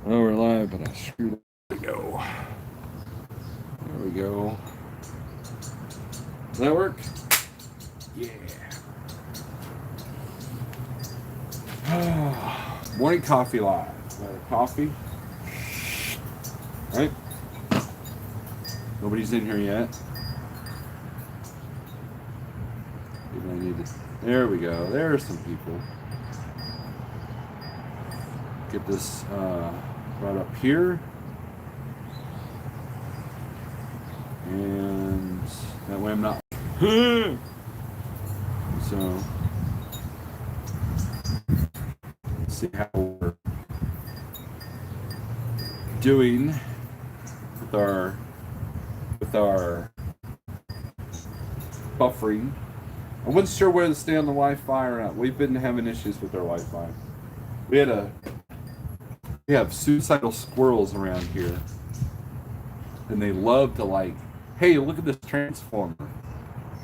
Oh, we're live, but I screwed it. There we go. There we go. Does that work? Yeah. Morning coffee live. Coffee. Right? Nobody's in here yet. Maybe I need to. There we go. There are some people. Get this right up here. And that way I'm not. So, let's see how we're doing with our buffering. I wasn't sure where to stay on the Wi-Fi or not. We've been having issues with our Wi-Fi. We have suicidal squirrels around here, and they love to like, hey, look at this transformer,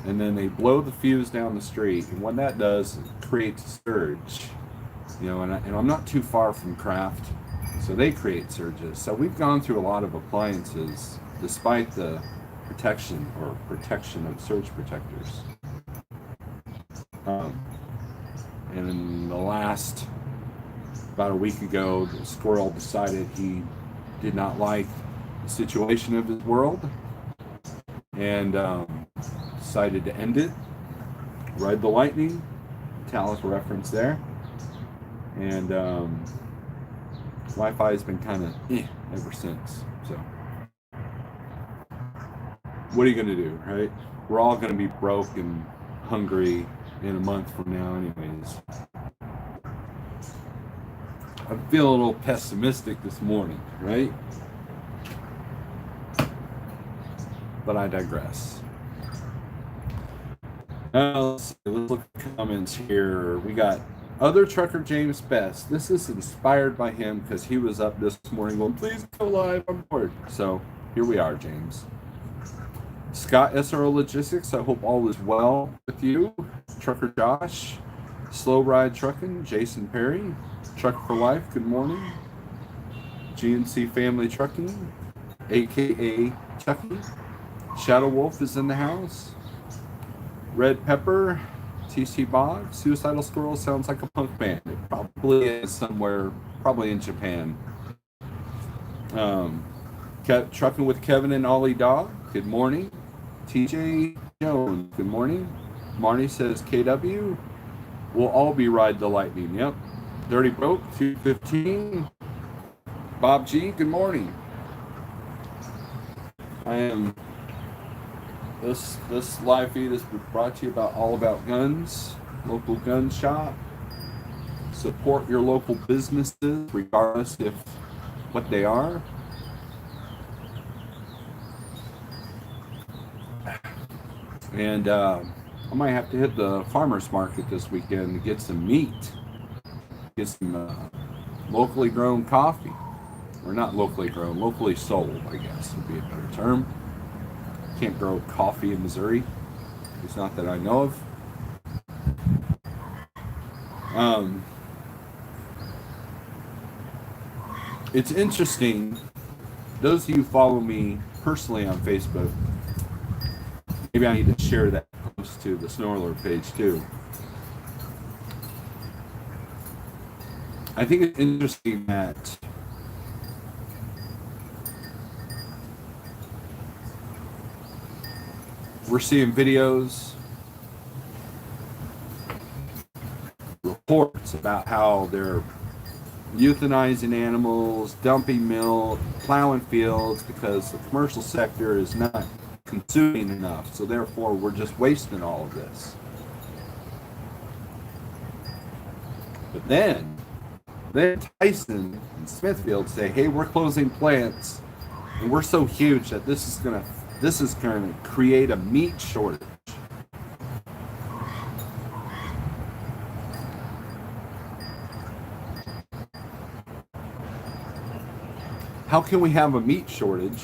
and then they blow the fuse down the street, and what that does is creates a surge, you know. And I'm not too far from Craft, so they create surges. So we've gone through a lot of appliances, despite the protection of surge protectors. And in the last, about a week ago, the squirrel decided he did not like the situation of his world and decided to end it. Ride the lightning, metallic reference there. And Wi-Fi has been kind of ever since. So what are you going to do, right? We're all going to be broke and hungry in a month from now anyways. I feel a little pessimistic this morning, right? But I digress. Let's look at the comments here. We got other trucker James Best. This is inspired by him because he was up this morning going, please go live, I'm bored. So here we are, James. Scott SRO Logistics, I hope all is well with you. Trucker Josh, Slow Ride Trucking, Jason Perry, Truck for Life, good morning. GNC Family Trucking, aka Chucky. Shadow Wolf is in the house. Red Pepper, TC Bog, Suicidal Squirrel sounds like a punk band. It probably is somewhere, probably in Japan. Trucking with Kevin and Ollie Dog, good morning. TJ Jones, good morning. Marnie says KW, we'll all be Ride the Lightning. Yep. Dirty Broke, 215. Bob G, good morning. I am. This live feed is brought to you all about guns, local gun shop. Support your local businesses, regardless of what they are. And I might have to hit the farmer's market this weekend to get some meat. Get some locally grown coffee. Or not locally grown, locally sold, I guess would be a better term. Can't grow coffee in Missouri. It's not that I know of. It's interesting. Those of you who follow me personally on Facebook, maybe I need to share that post to the Snorler page too. I think it's interesting that we're seeing videos, reports about how they're euthanizing animals, dumping milk, plowing fields because the commercial sector is not consuming enough. So therefore, we're just wasting all of this. But then Tyson and Smithfield say, hey, we're closing plants and we're so huge that this is going to create a meat shortage. How can we have a meat shortage?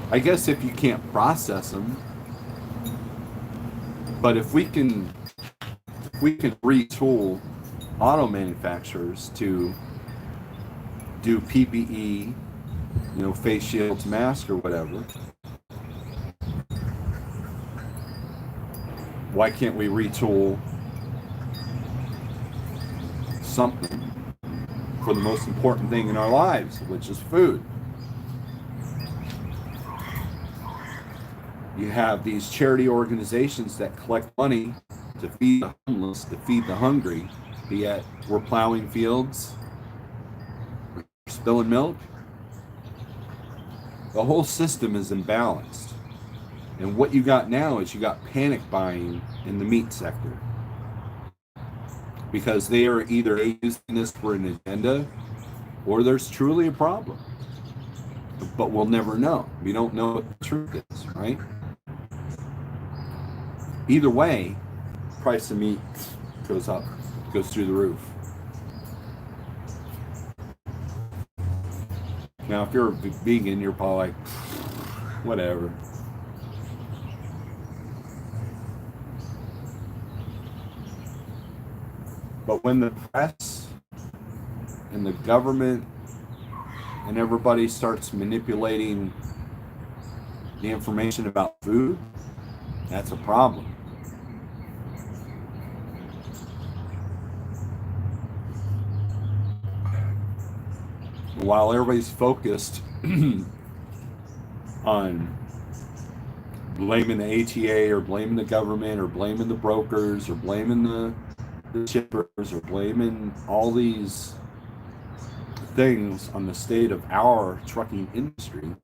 I guess if you can't process them. But if we can retool auto manufacturers to do PPE, face shields, masks, or whatever. Why can't we retool something for the most important thing in our lives, which is food? You have these charity organizations that collect money to feed the homeless, to feed the hungry, yet we're plowing fields, we're spilling milk. The whole system is imbalanced. And what you got now is you got panic buying in the meat sector. Because they are either using this for an agenda or there's truly a problem. But we'll never know. We don't know what the truth is, right? Either way, price of meat goes up, goes through the roof. Now, if you're a vegan, you're probably like, whatever. But when the press and the government and everybody starts manipulating the information about food, that's a problem. While everybody's focused on blaming the ATA or blaming the government or blaming the brokers or blaming the shippers or blaming all these things on the state of our trucking industry,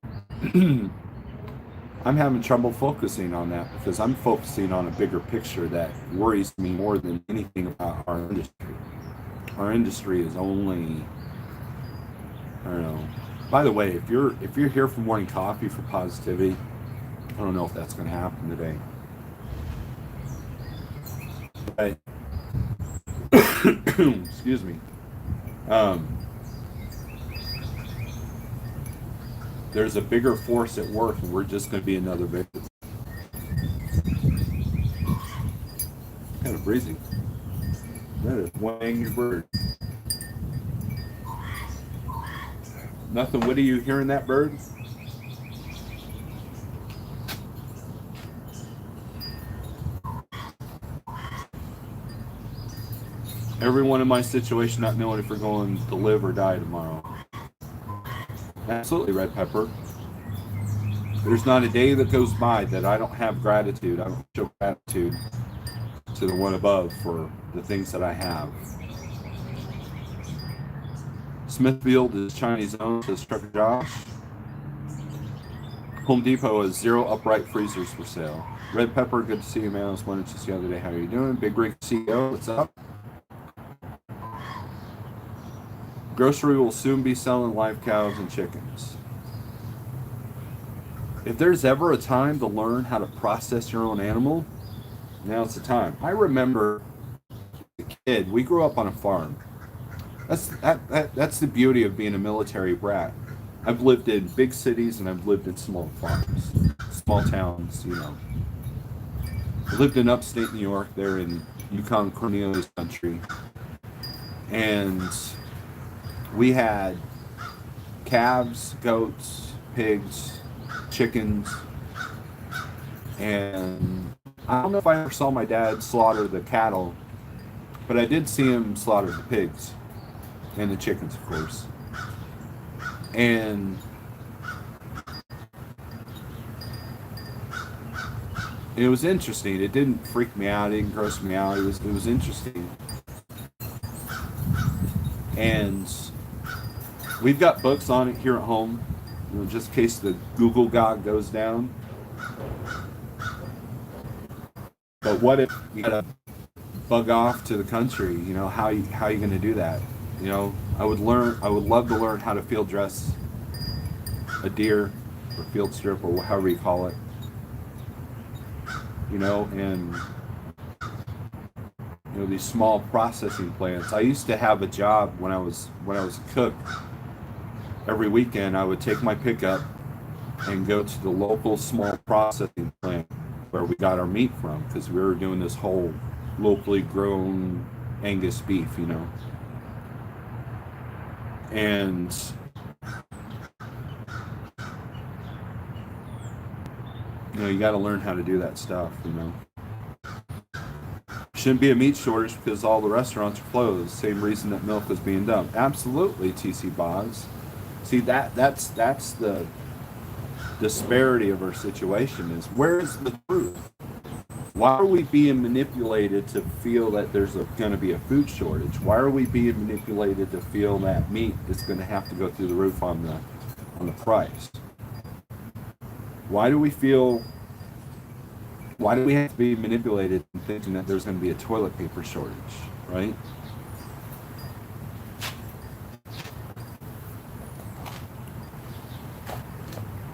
I'm having trouble focusing on that because I'm focusing on a bigger picture that worries me more than anything about our industry. Our industry is only, I don't know. By the way, if you're here for morning coffee for positivity, I don't know if that's going to happen today. But excuse me. There's a bigger force at work, and we're just going to be another victim. Kind of breezy. That is one angry bird. Nothing witty you hearing that bird? Everyone in my situation not knowing if we're going to live or die tomorrow. Absolutely, Red Pepper. There's not a day that goes by that I don't have gratitude. I don't show gratitude to the one above for the things that I have. Smithfield is Chinese owned, says Trucker Josh. Home Depot has 0 upright freezers for sale. Red Pepper, good to see you, man. I was wondering just the other day, how are you doing? bigrigceo, what's up? Grocery will soon be selling live cows and chickens. If there's ever a time to learn how to process your own animal, now's the time. I remember as a kid, we grew up on a farm. That's the beauty of being a military brat. I've lived in big cities and I've lived in small farms, small towns, I lived in upstate New York, there in Yukon Cornelius country. And we had calves, goats, pigs, chickens, and I don't know if I ever saw my dad slaughter the cattle, but I did see him slaughter the pigs and the chickens, of course. And it was interesting. It didn't freak me out. It didn't gross me out. It was interesting. And we've got books on it here at home, just in case the Google God goes down. But what if you gotta bug off to the country? How you going to do that? I would love to learn how to field dress a deer or field strip or however you call it. And these small processing plants. I used to have a job when I was a cook. Every weekend I would take my pickup and go to the local small processing plant where we got our meat from, because we were doing this whole locally grown Angus beef, and you got to learn how to do that stuff. Shouldn't be a meat shortage because all the restaurants are closed. Same reason that milk is being dumped. Absolutely, TC Boggs. See, that's the disparity of our situation. Is where's the truth? Why are we being manipulated to feel that there's going to be a food shortage? Why are we being manipulated to feel that meat is going to have to go through the roof on the price? Why do we have to be manipulated in thinking that there's going to be a toilet paper shortage, right?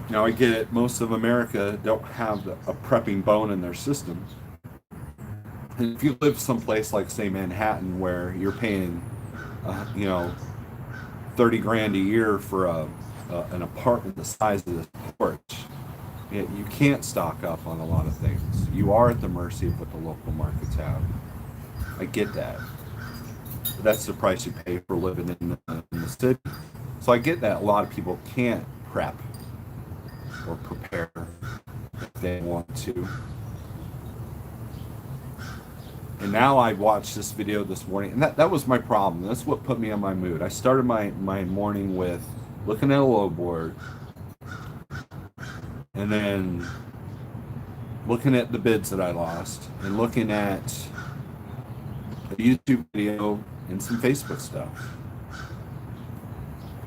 Now I get it, most of America don't have a prepping bone in their system. And if you live someplace like, say, Manhattan, where you're paying, 30 grand a year for an apartment the size of this porch, you can't stock up on a lot of things. You are at the mercy of what the local markets have. I get that. But that's the price you pay for living in the city. So I get that a lot of people can't prep or prepare if they want to. And now I watched this video this morning, and that was my problem. That's what put me on my mood. I started my morning with looking at a low board, and then looking at the bids that I lost, and looking at a YouTube video and some Facebook stuff.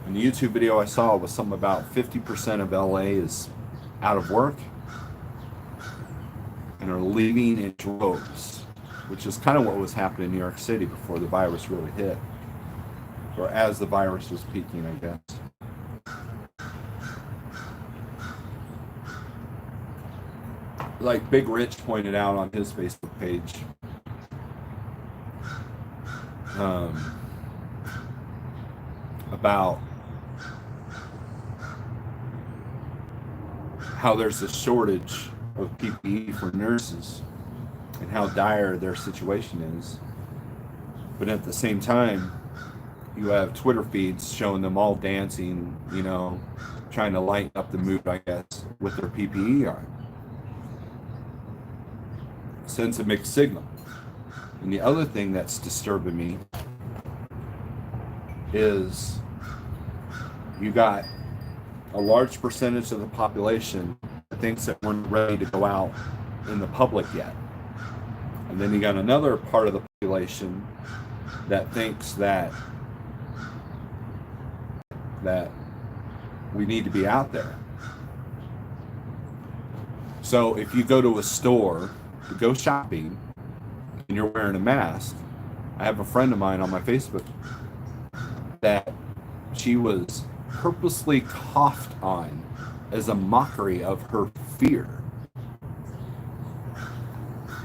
And the YouTube video I saw was something about 50% of LA is out of work and are leaving in droves, which is kind of what was happening in New York City before the virus really hit, or as the virus was peaking, I guess. Like Big Rich pointed out on his Facebook page, about how there's a shortage of PPE for nurses and how dire their situation is. But at the same time, you have Twitter feeds showing them all dancing, trying to lighten up the mood, I guess, with their PPE on. Sends a mixed signal. And the other thing that's disturbing me is you got a large percentage of the population that thinks that we're not ready to go out in the public yet. And then you got another part of the population that thinks that we need to be out there. So if you go to a store to go shopping and you're wearing a mask, I have a friend of mine on my Facebook that she was purposely coughed on as a mockery of her fear.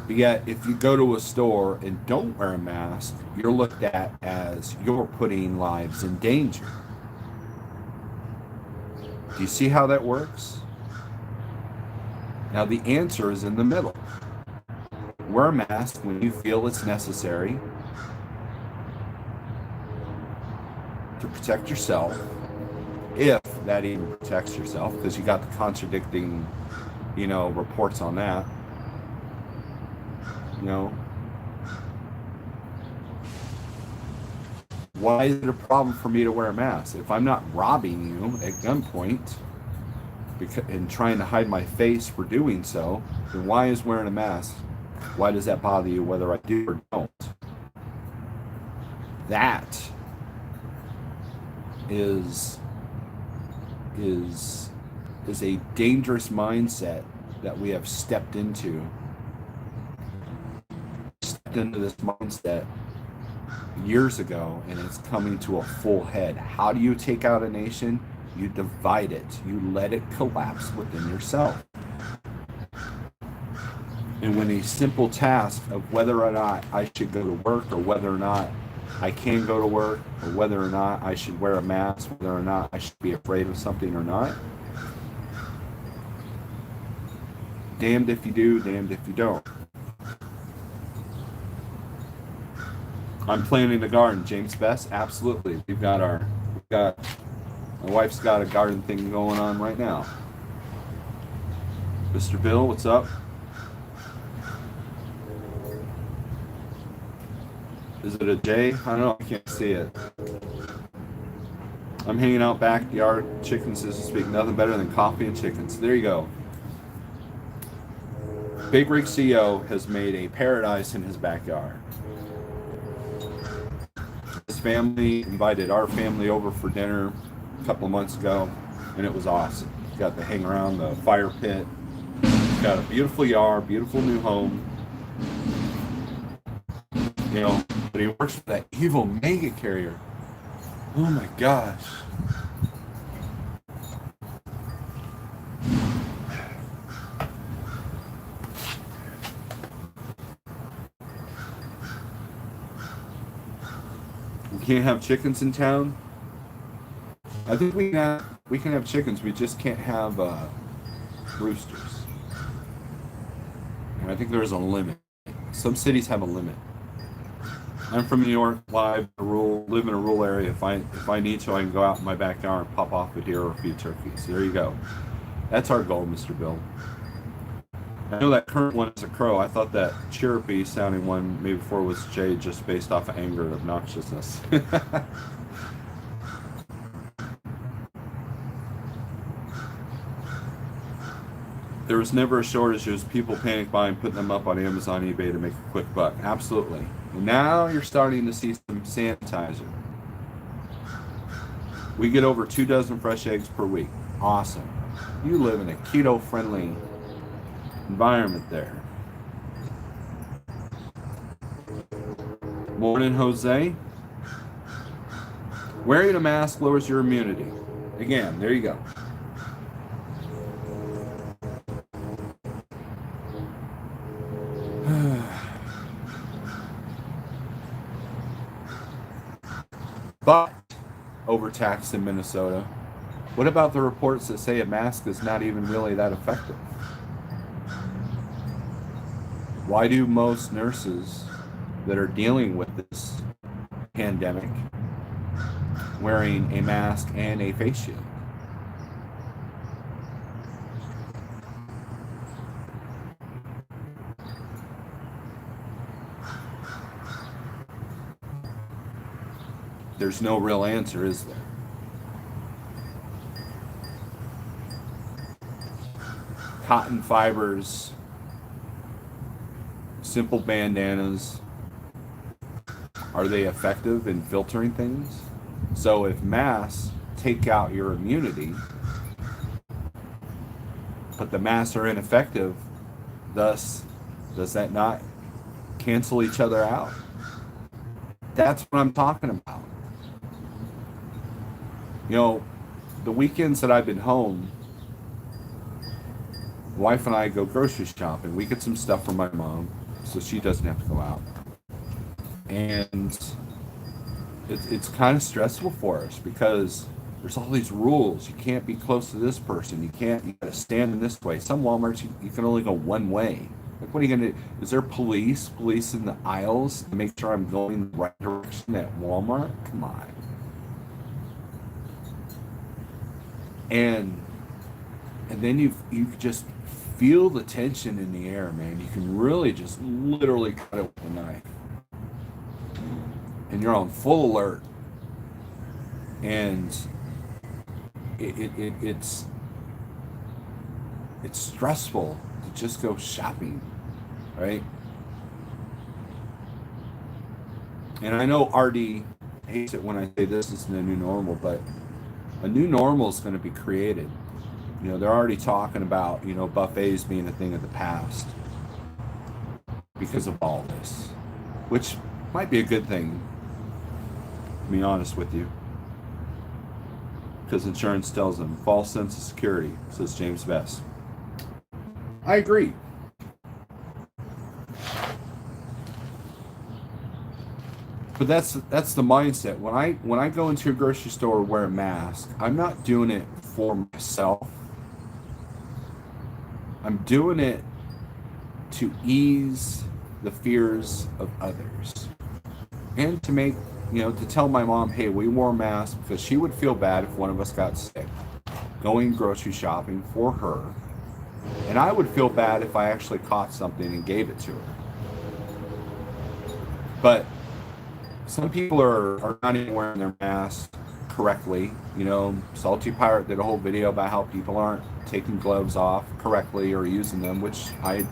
But yet, if you go to a store and don't wear a mask, you're looked at as you're putting lives in danger. Do you see how that works? Now, the answer is in the middle. Wear a mask when you feel it's necessary to protect yourself, if that even protects yourself, because you got the contradicting, reports on that. Why is it a problem for me to wear a mask? If I'm not robbing you at gunpoint and trying to hide my face for doing so, then why is wearing a mask? Why does that bother you whether I do or don't? That is a dangerous mindset that we have stepped into this mindset years ago, and it's coming to a full head. How do you take out a nation? You divide it. You let it collapse within yourself. And when a simple task of whether or not I should go to work, or whether or not I can go to work, or whether or not I should wear a mask, whether or not I should be afraid of something or not, damned if you do, damned if you don't. I'm planting a garden. James Best, absolutely. My wife's got a garden thing going on right now. Mr. Bill, what's up? Is it a J? I don't know. I can't see it. I'm hanging out backyard. Chickens, so to speak. Nothing better than coffee and chickens. There you go. bigrigceo has made a paradise in his backyard. His family invited our family over for dinner a couple of months ago, and it was awesome. Got to hang around the fire pit. Got a beautiful yard, beautiful new home. You know, but he works for that evil mega carrier. Oh my gosh. We can't have chickens in town. I think we can have chickens. We just can't have roosters. And I think there's a limit. Some cities have a limit. I'm from New York, live live in a rural area. If I need to, I can go out in my backyard and pop off a deer or a few turkeys. There you go. That's our goal, Mr. Bill. I know that current one is a crow. I thought that chirpy sounding one maybe before was Jay, just based off of anger and obnoxiousness. There was never a shortage. It was people panic buying, putting them up on Amazon, eBay to make a quick buck. Absolutely. And now you're starting to see some sanitizer. We get over 24 fresh eggs per week. Awesome. You live in a keto-friendly environment there. Morning, Jose. Wearing a mask lowers your immunity. Again, there you go. But overtaxed in Minnesota. What about the reports that say a mask is not even really that effective? Why do most nurses that are dealing with this pandemic wearing a mask and a face shield? There's no real answer, is there? Cotton fibers, simple bandanas, are they effective in filtering things? So if masks take out your immunity, but the masks are ineffective, thus, does that not cancel each other out? That's what I'm talking about. You know, the weekends that I've been home, wife and I go grocery shopping. We get some stuff from my mom, so she doesn't have to go out. And it's kind of stressful for us because there's all these rules. You can't be close to this person. You gotta stand in this way. Some Walmarts, you can only go one way. Like, what are you gonna do? Is there police in the aisles to make sure I'm going the right direction at Walmart? Come on. And then you just feel the tension in the air, man. You can really just literally cut it with a knife. And you're on full alert. And it's stressful to just go shopping, right? And I know RD hates it when I say this is the new normal, but a new normal is going to be created. You know, they're already talking about, you know, buffets being a thing of the past because of all this, which might be a good thing, to be honest with you, because insurance tells them false sense of security, says James Best. I agree. But that's the mindset. When I go into a grocery store or wear a mask, I'm not doing it for myself. I'm doing it to ease the fears of others. And to make, to tell my mom, hey, we wore masks because she would feel bad if one of us got sick going grocery shopping for her. And I would feel bad if I actually caught something and gave it to her. But some people are not even wearing their masks correctly. Salty Pirate did a whole video about how people aren't taking gloves off correctly or using them, which I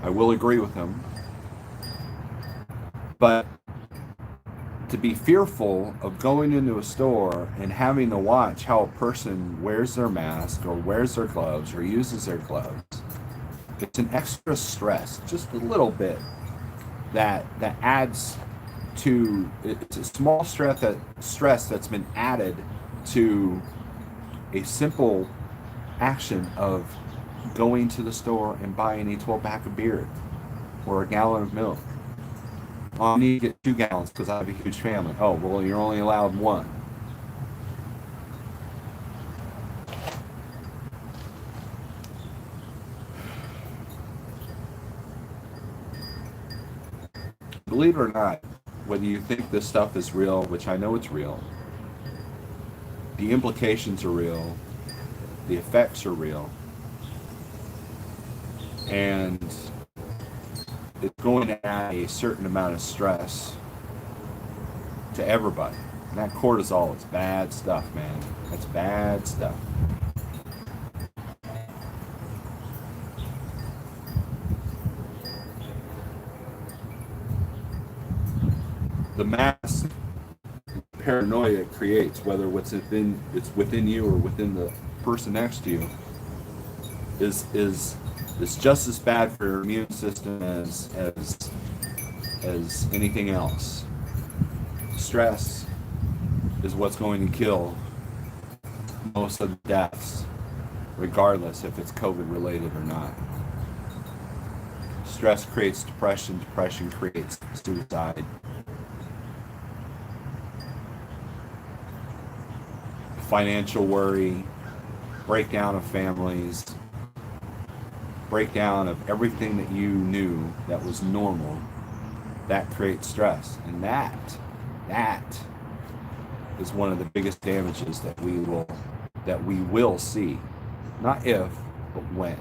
will agree with him. But to be fearful of going into a store and having to watch how a person wears their mask or wears their gloves or uses their gloves, it's an extra stress, just a little bit, that adds to, it's a small stress that's been added to a simple action of going to the store and buying a 12-pack of beer or a gallon of milk. I need to get 2 gallons because I have a huge family. Oh, well, you're only allowed 1. Believe it or not, whether you think this stuff is real, which I know it's real, the implications are real, the effects are real, and it's going to add a certain amount of stress to everybody. And that cortisol is bad stuff, man. That's bad stuff. The mass paranoia it creates, whether it's within you or within the person next to you, is just as bad for your immune system as anything else. Stress is what's going to kill most of the deaths, regardless if it's COVID related or not. Stress creates depression. Depression creates suicide. Financial worry, breakdown of families, breakdown of everything that you knew that was normal. That creates stress, and that is one of the biggest damages that we will see. Not if, but when.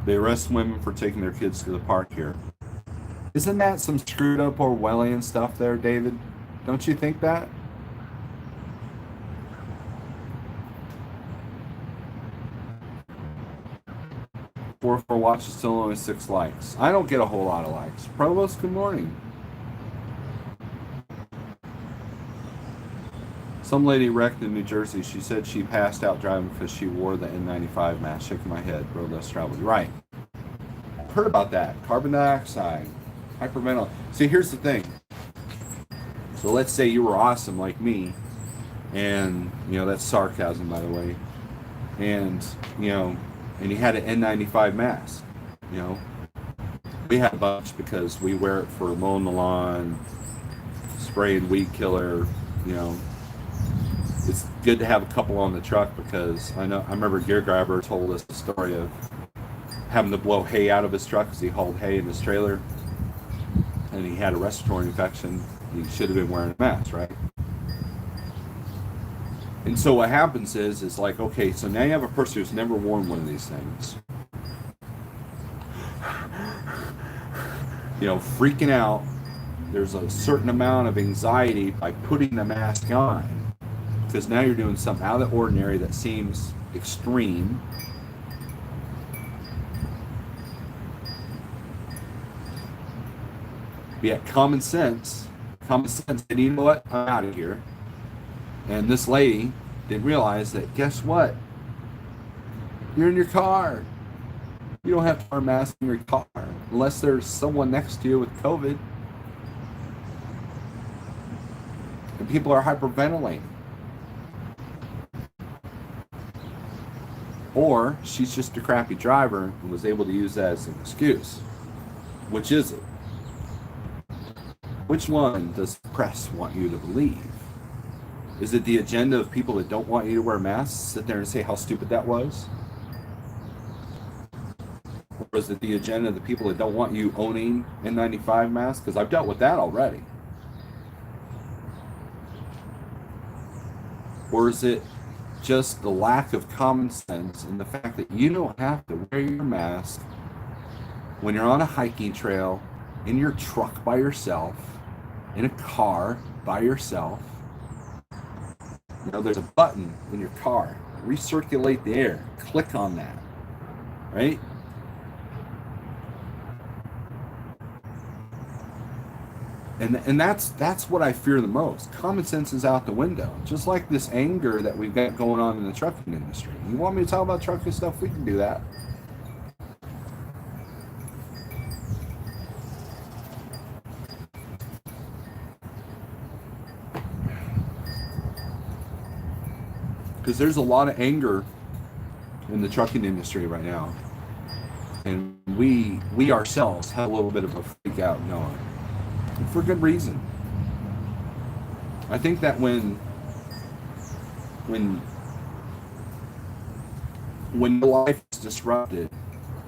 They arrest women for taking their kids to the park here. Isn't that some screwed up Orwellian stuff there, David? Don't you think that? Four watches, still only 6 likes. I don't get a whole lot of likes. Provost, good morning. Some lady wrecked in New Jersey. She said she passed out driving because she wore the N95 mask. Shaking my head. Road less traveled. Right. I've heard about that. Carbon dioxide. Hyperventilation. See, here's the thing. So let's say you were awesome like me. And, that's sarcasm, by the way. And, and you had an N95 mask. We had a bunch because we wear it for mowing the lawn, spraying weed killer, It's good to have a couple on the truck because I remember Gear Grabber told us the story of having to blow hay out of his truck because he hauled hay in his trailer and he had a respiratory infection. He should have been wearing a mask, right? And so what happens is like, okay, so now you have a person who's never worn one of these things. Freaking out. There's a certain amount of anxiety by putting the mask on. Because now you're doing something out of the ordinary that seems extreme. But yet common sense, and you know what? I'm out of here. And this lady didn't realize that, guess what? You're in your car. You don't have to wear a mask in your car unless there's someone next to you with COVID. And people are hyperventilating. Or she's just a crappy driver and was able to use that as an excuse. Which is it? Which one does the press want you to believe? Is it the agenda of people that don't want you to wear masks, sit there and say how stupid that was? Or is it the agenda of the people that don't want you owning N95 masks? Because I've dealt with that already. Or is it just the lack of common sense and the fact that you don't have to wear your mask when you're on a hiking trail, in your truck by yourself, in a car by yourself? You know, there's a button in your car, recirculate the air. Click on that, right? And that's what I fear the most. Common sense is out the window. Just like this anger that we've got going on in the trucking industry. You want me to talk about trucking stuff? We can do that. Because there's a lot of anger in the trucking industry right now. And we ourselves have a little bit of a freak out going. And for good reason. I think that when life is disrupted,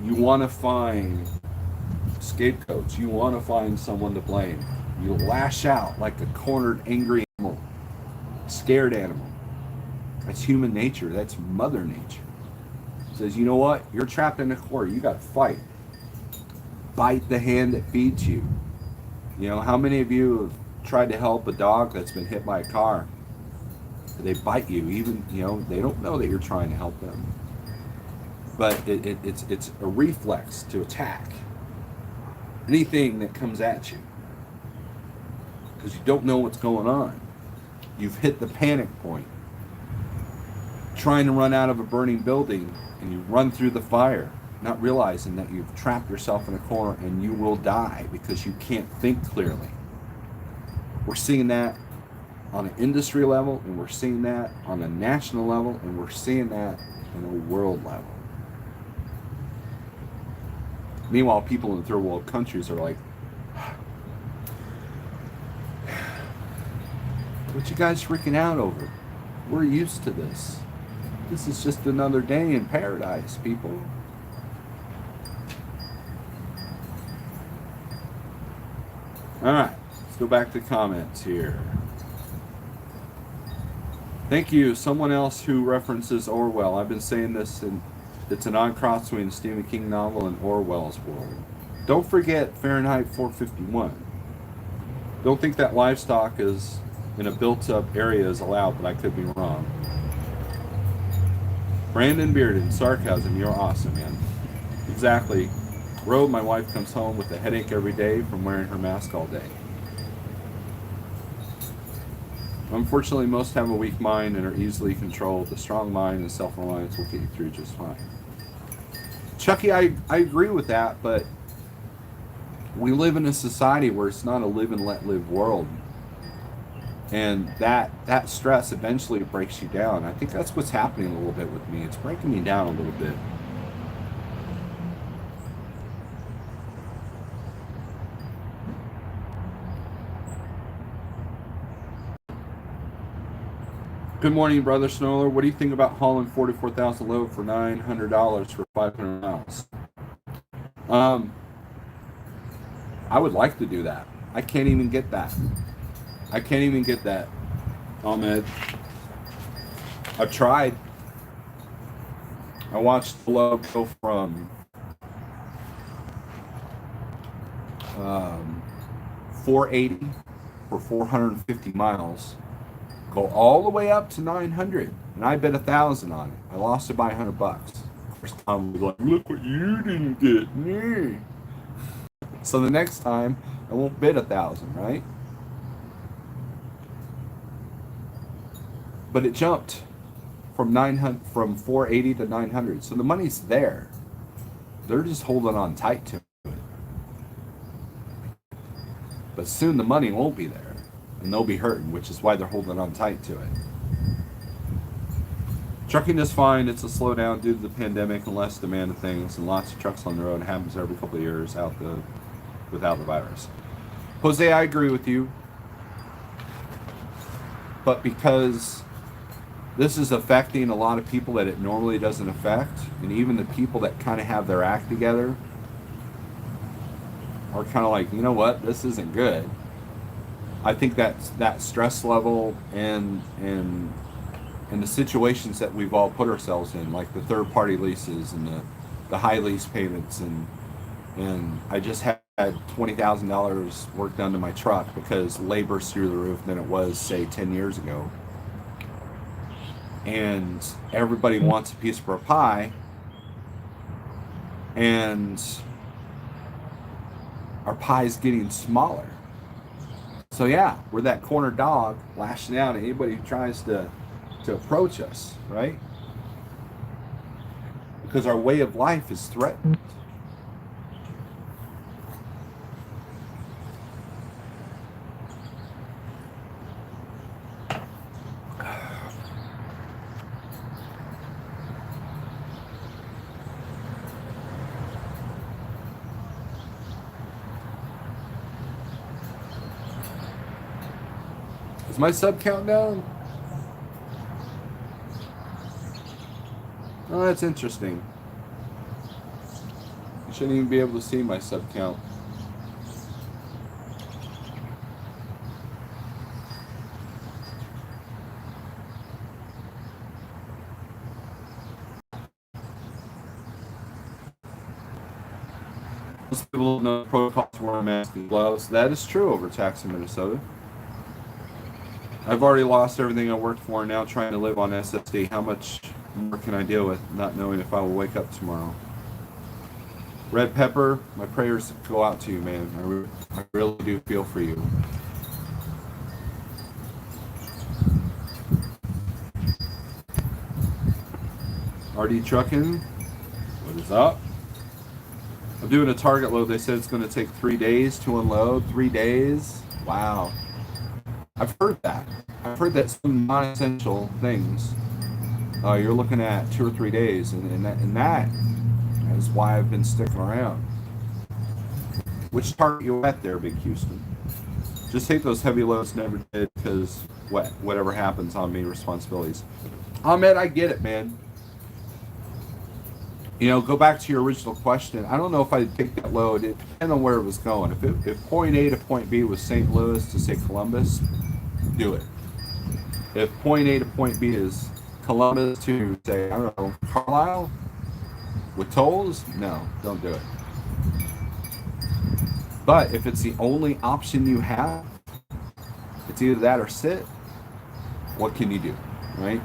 you want to find scapegoats. You want to find someone to blame. You lash out like a cornered, angry animal, scared animal. That's human nature. That's Mother Nature. It says, you know what? You're trapped in a corner. You got to fight. Bite the hand that feeds you. You know, how many of you have tried to help a dog that's been hit by a car? They bite you. Even, you know, they don't know that you're trying to help them. But it's a reflex to attack anything that comes at you. Because you don't know what's going on. You've hit the panic point. Trying to run out of a burning building, and you run through the fire, not realizing that you've trapped yourself in a corner and you will die because you can't think clearly. We're seeing that on an industry level, and we're seeing that on a national level, and we're seeing that on a world level. Meanwhile, people in third world countries are like, what you guys freaking out over? We're used to this. This is just another day in paradise, people. All right, let's go back to comments here. Thank you. Someone else who references Orwell. I've been saying this, and it's an odd cross between a Stephen King novel and Orwell's world. Don't forget Fahrenheit 451. Don't think that livestock is in a built-up area is allowed, but I could be wrong. Brandon Bearden, sarcasm, you're awesome, man. Exactly. Roe, my wife comes home with a headache every day from wearing her mask all day. Unfortunately, most have a weak mind and are easily controlled. The strong mind and self-reliance will get you through just fine. Chucky, I agree with that, but we live in a society where it's not a live and let live world. And that stress eventually breaks you down. I think that's what's happening a little bit with me. It's breaking me down a little bit. Good morning, Brother Snowler. What do you think about hauling 44,000 load for $900 for 500 miles? I would like to do that. I can't even get that. Ahmed. I've tried. I watched the load go from 480 for 450 miles, go all the way up to 900, and I bet 1,000 on it. I lost it by $100. Of course, Tom was like, "Look what you didn't get me." So the next time, I won't bid 1,000, right? But it jumped from 480 to 900. So the money's there. They're just holding on tight to it. But soon the money won't be there, and they'll be hurting, which is why they're holding on tight to it. Trucking is fine. It's a slowdown due to the pandemic and less demand of things, and lots of trucks on the road. It happens every couple of years without the virus. Jose, I agree with you. But because this is affecting a lot of people that it normally doesn't affect, and even the people that kind of have their act together are kind of like, you know what, this isn't good. I think that stress level and the situations that we've all put ourselves in, like the third party leases and the high lease payments, and I just had $20,000 work done to my truck because labor's through the roof than it was, say, 10 years ago. And everybody wants a piece of our pie, and our pie's getting smaller. So yeah, we're that corner dog lashing out at anybody who tries to approach us, right? Because our way of life is threatened. Is my sub count down? Oh, that's interesting. You shouldn't even be able to see my sub count. Most people don't know the protocols for wearing masks and gloves. That is true over tax in Minnesota. I've already lost everything I worked for, now trying to live on SSD. How much more can I deal with, not knowing if I will wake up tomorrow? Red Pepper, my prayers go out to you, man. I really do feel for you. RD Trucking, what is up? I'm doing a target load. They said it's going to take 3 days to unload. 3 days? Wow. I've heard that. I've heard that some non-essential things, you're looking at 2 or 3 days, and that is why I've been sticking around. Which target you at there, Big Houston? Just take those heavy loads, never did, because whatever happens on me, responsibilities. Ahmed, I get it, man. You know, go back to your original question. I don't know if I'd take that load. It depends on where it was going. If point A to point B was St. Louis to, say, Columbus, do it. If point A to point B is Columbus to, say, I don't know, Carlisle with tolls, no, don't do it. But if it's the only option you have, it's either that or sit, what can you do, right?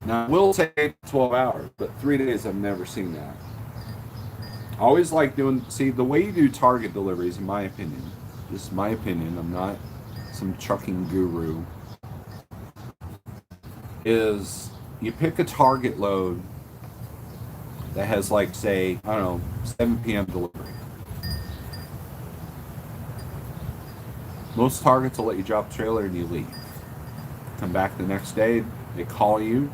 Now, it will take 12 hours, but 3 days, I've never seen that. I always like see, the way you do target deliveries, in my opinion, this is my opinion, I'm not some trucking guru, is you pick a target load that has, like, say, I don't know, 7 p.m. delivery. Most targets will let you drop the trailer and you leave. Come back the next day, they call you,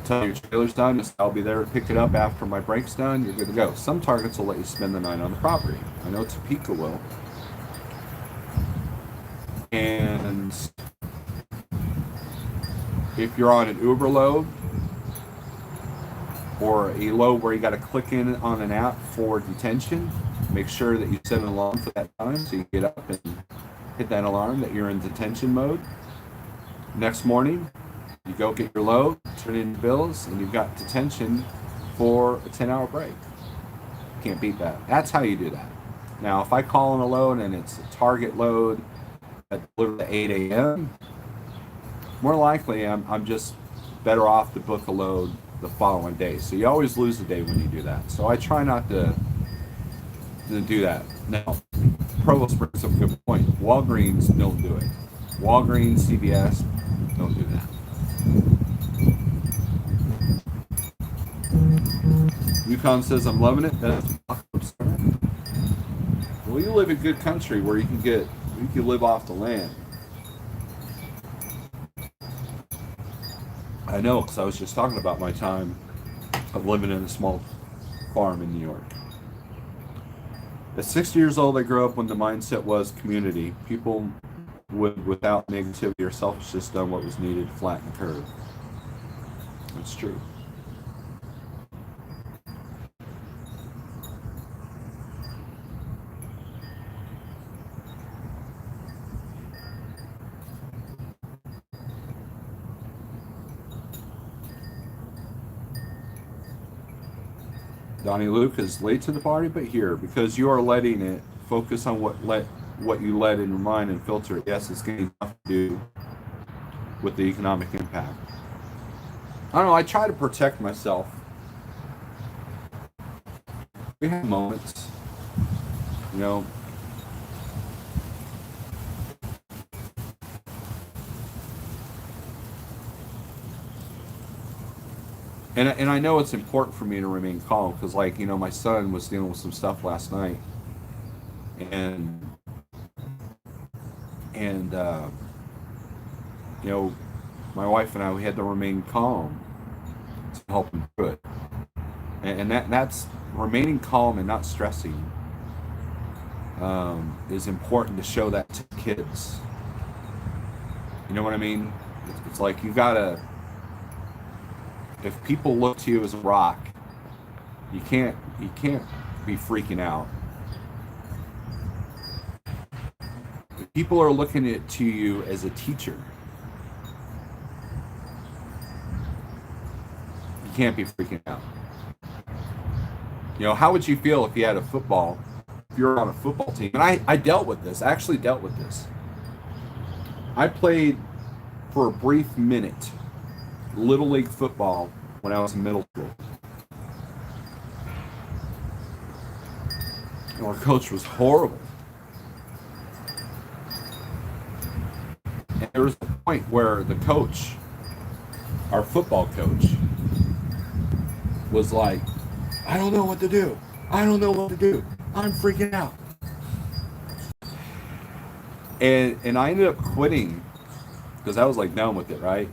tell your trailer's done, I'll be there to pick it up after my break's done, you're good to go. Some targets will let you spend the night on the property. I know Topeka will. And if you're on an Uber load or a load where you got to click in on an app for detention, make sure that you set an alarm for that time so you get up and hit that alarm that you're in detention mode. Next morning, you go get your load, turn in your bills, and you've got detention for a 10-hour break. Can't beat that. That's how you do that. Now, if I call in a load and it's a target load that delivers at 8 a.m., more likely I'm just better off to book a load the following day. So you always lose a day when you do that. So I try not to do that. Now, Provost brings up a good point. Walgreens don't do it. Walgreens, CVS, don't do that. Yukon says, I'm loving it. That's awesome. Well, you live in good country where you can live off the land. I know, because I was just talking about my time of living in a small farm in New York. At 60 years old, I grew up when the mindset was community. People would, without negativity or selfishness, done what was needed to flatten the curve. That's true. Donnie Luke is late to the party, but here, because you are letting it focus on what you let in your mind and filter it. Yes, it's getting tough to do with the economic impact. I don't know, I try to protect myself. We have moments, you know. And I know it's important for me to remain calm because, like, you know, my son was dealing with some stuff last night, and and you know, my wife and I, we had to remain calm to help him through it, and that's remaining calm and not stressing is important to show that to kids. You know what I mean? It's like you gotta. If people look to you as a rock, you can't be freaking out. If people are looking at to you as a teacher, you can't be freaking out. You know, how would you feel if you had a football, if you were on a football team? And I dealt with this. I actually dealt with this. I played for a brief minute Little League football when I was in middle school. And our coach was horrible. And there was a point where the coach, our football coach, was like, I don't know what to do. I don't know what to do. I'm freaking out. And I ended up quitting because I was like done with it, right?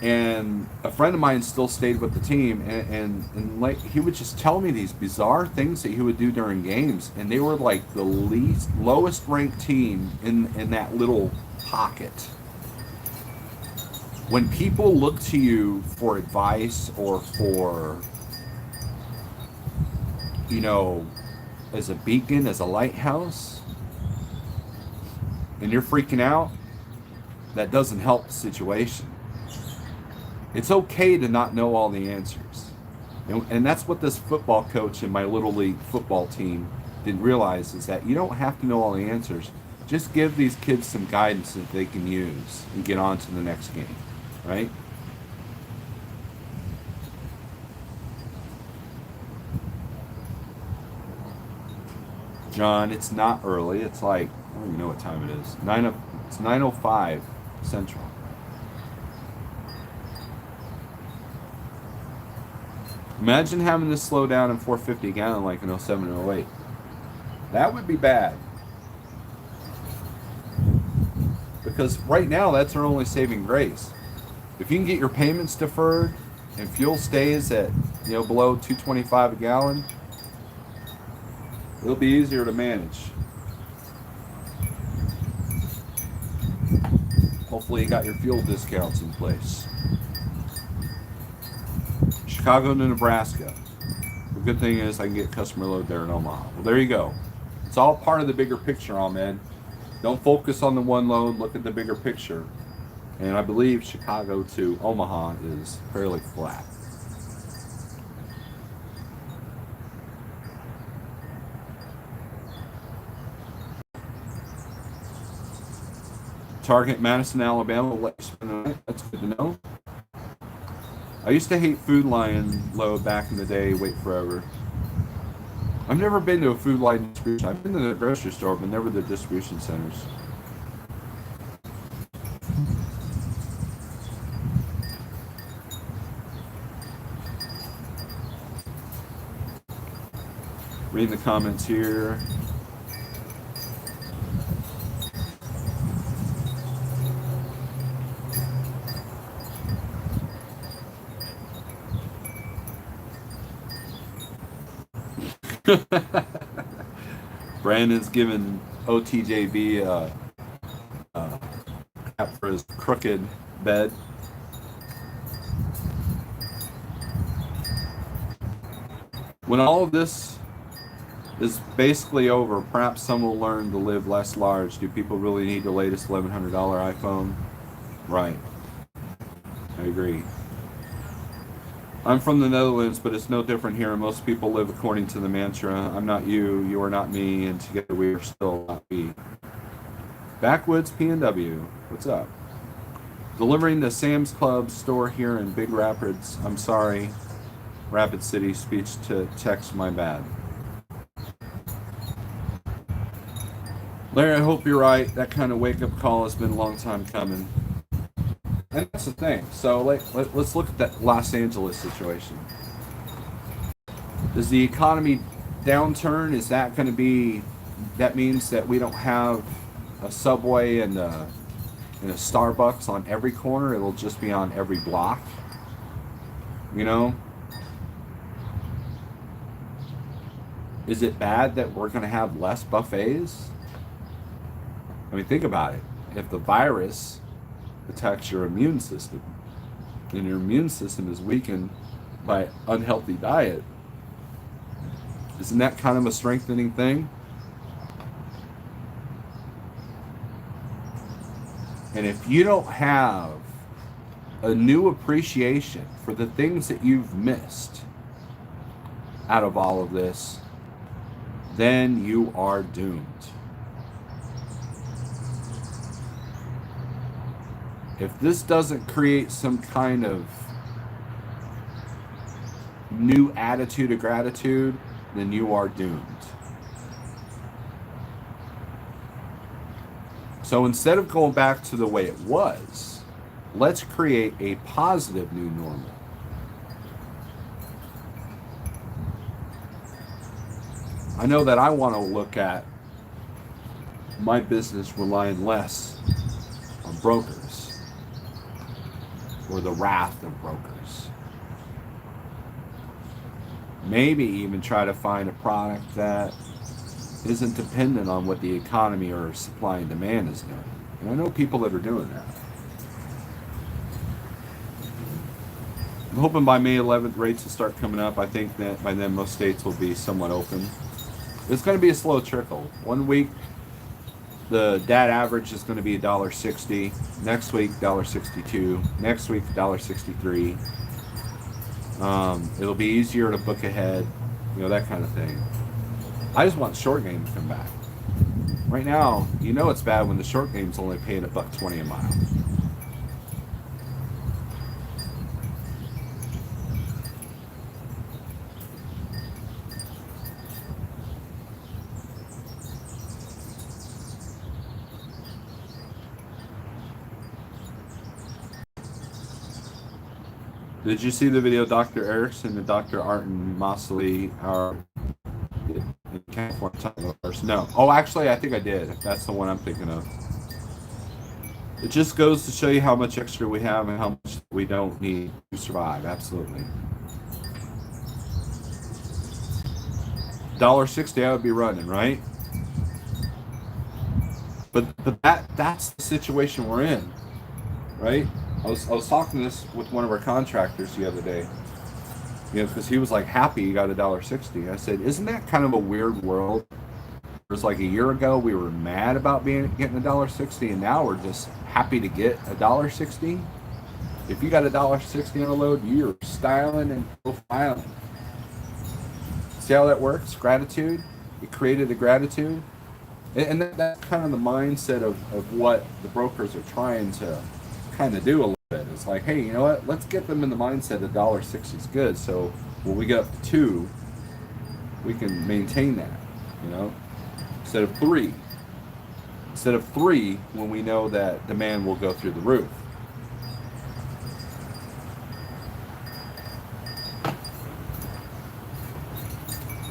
And a friend of mine still stayed with the team, and like he would just tell me these bizarre things that he would do during games, and they were like the lowest ranked team in that little pocket. When people look to you for advice or for, you know, as a beacon, as a lighthouse, and you're freaking out, that doesn't help the situation. It's okay to not know all the answers. And that's what this football coach in my Little League football team didn't realize, is that you don't have to know all the answers. Just give these kids some guidance that they can use and get on to the next game, right? John, it's not early. It's like, I don't even know what time it is. It's 9:05 Central. Imagine having to slow down in 450 a gallon like in 07 or 08. That would be bad. Because right now, that's our only saving grace. If you can get your payments deferred and fuel stays at, you know, below 225 a gallon, it'll be easier to manage. Hopefully you got your fuel discounts in place. Chicago to Nebraska. The good thing is I can get customer load there in Omaha. Well, there you go. It's all part of the bigger picture, Ahmed. Don't focus on the one load, look at the bigger picture. And I believe Chicago to Omaha is fairly flat. Target, Madison, Alabama will let you spend the night. That's good to know. I used to hate Food Lion load back in the day, wait forever. I've never been to a Food Lion distribution. I've been to the grocery store, but never the distribution centers. Reading the comments here. Brandon's giving OTJB a crap for his crooked bed. When all of this is basically over, perhaps some will learn to live less large. Do people really need the latest $1,100 iPhone? Right. I agree. I'm from the Netherlands, but it's no different here. Most people live according to the mantra, I'm not you, you are not me, and together we are still not we. Backwoods PNW, what's up? Delivering the Sam's Club store here in Big Rapids. I'm sorry, Rapid City, speech to text, my bad. Larry, I hope you're right. That kind of wake-up call has been a long time coming. And that's the thing. So let's look at that Los Angeles situation. Does the economy downturn? Is that going to be, that means that we don't have a Subway and a Starbucks on every corner? It'll just be on every block? You know? Is it bad that we're going to have less buffets? I mean, think about it. If the virus attacks your immune system, and your immune system is weakened by unhealthy diet, isn't that kind of a strengthening thing? And if you don't have a new appreciation for the things that you've missed out of all of this, then you are doomed. If this doesn't create some kind of new attitude of gratitude, then you are doomed. So instead of going back to the way it was, let's create a positive new normal. I know that I want to look at my business relying less on brokers or the wrath of brokers. Maybe even try to find a product that isn't dependent on what the economy or supply and demand is doing. And I know people that are doing that. I'm hoping by May 11th rates will start coming up. I think that by then most states will be somewhat open. It's going to be a slow trickle. 1 week, the DAT average is going to be $1.60. Next week, $1.62. Next week, $1.63. It'll be easier to book ahead, you know, that kind of thing. I just want short game to come back. Right now, you know it's bad when the short game's only paying $1.20 a mile. Did you see the video Dr. Erickson and Dr. Artin Mosley are in California? No. Oh, actually, I think I did. That's the one I'm thinking of. It just goes to show you how much extra we have and how much we don't need to survive. Absolutely. $1.60 I would be running, right? But that's the situation we're in, right? I was talking this with one of our contractors the other day, you know, because he was like happy he got $1.60. I said, isn't that kind of a weird world? It was like a year ago we were mad about getting $1.60, and now we're just happy to get $1.60. If you got $1.60 on a load, you're styling and profiling. See how that works? Gratitude. It created the gratitude, and that's kind of the mindset of what the brokers are trying to kind of do a little bit. It's like, hey, you know what? Let's get them in the mindset that $1.60 is good. So when we get up to $2, we can maintain that, you know, instead of three. Instead of 3, when we know that demand will go through the roof.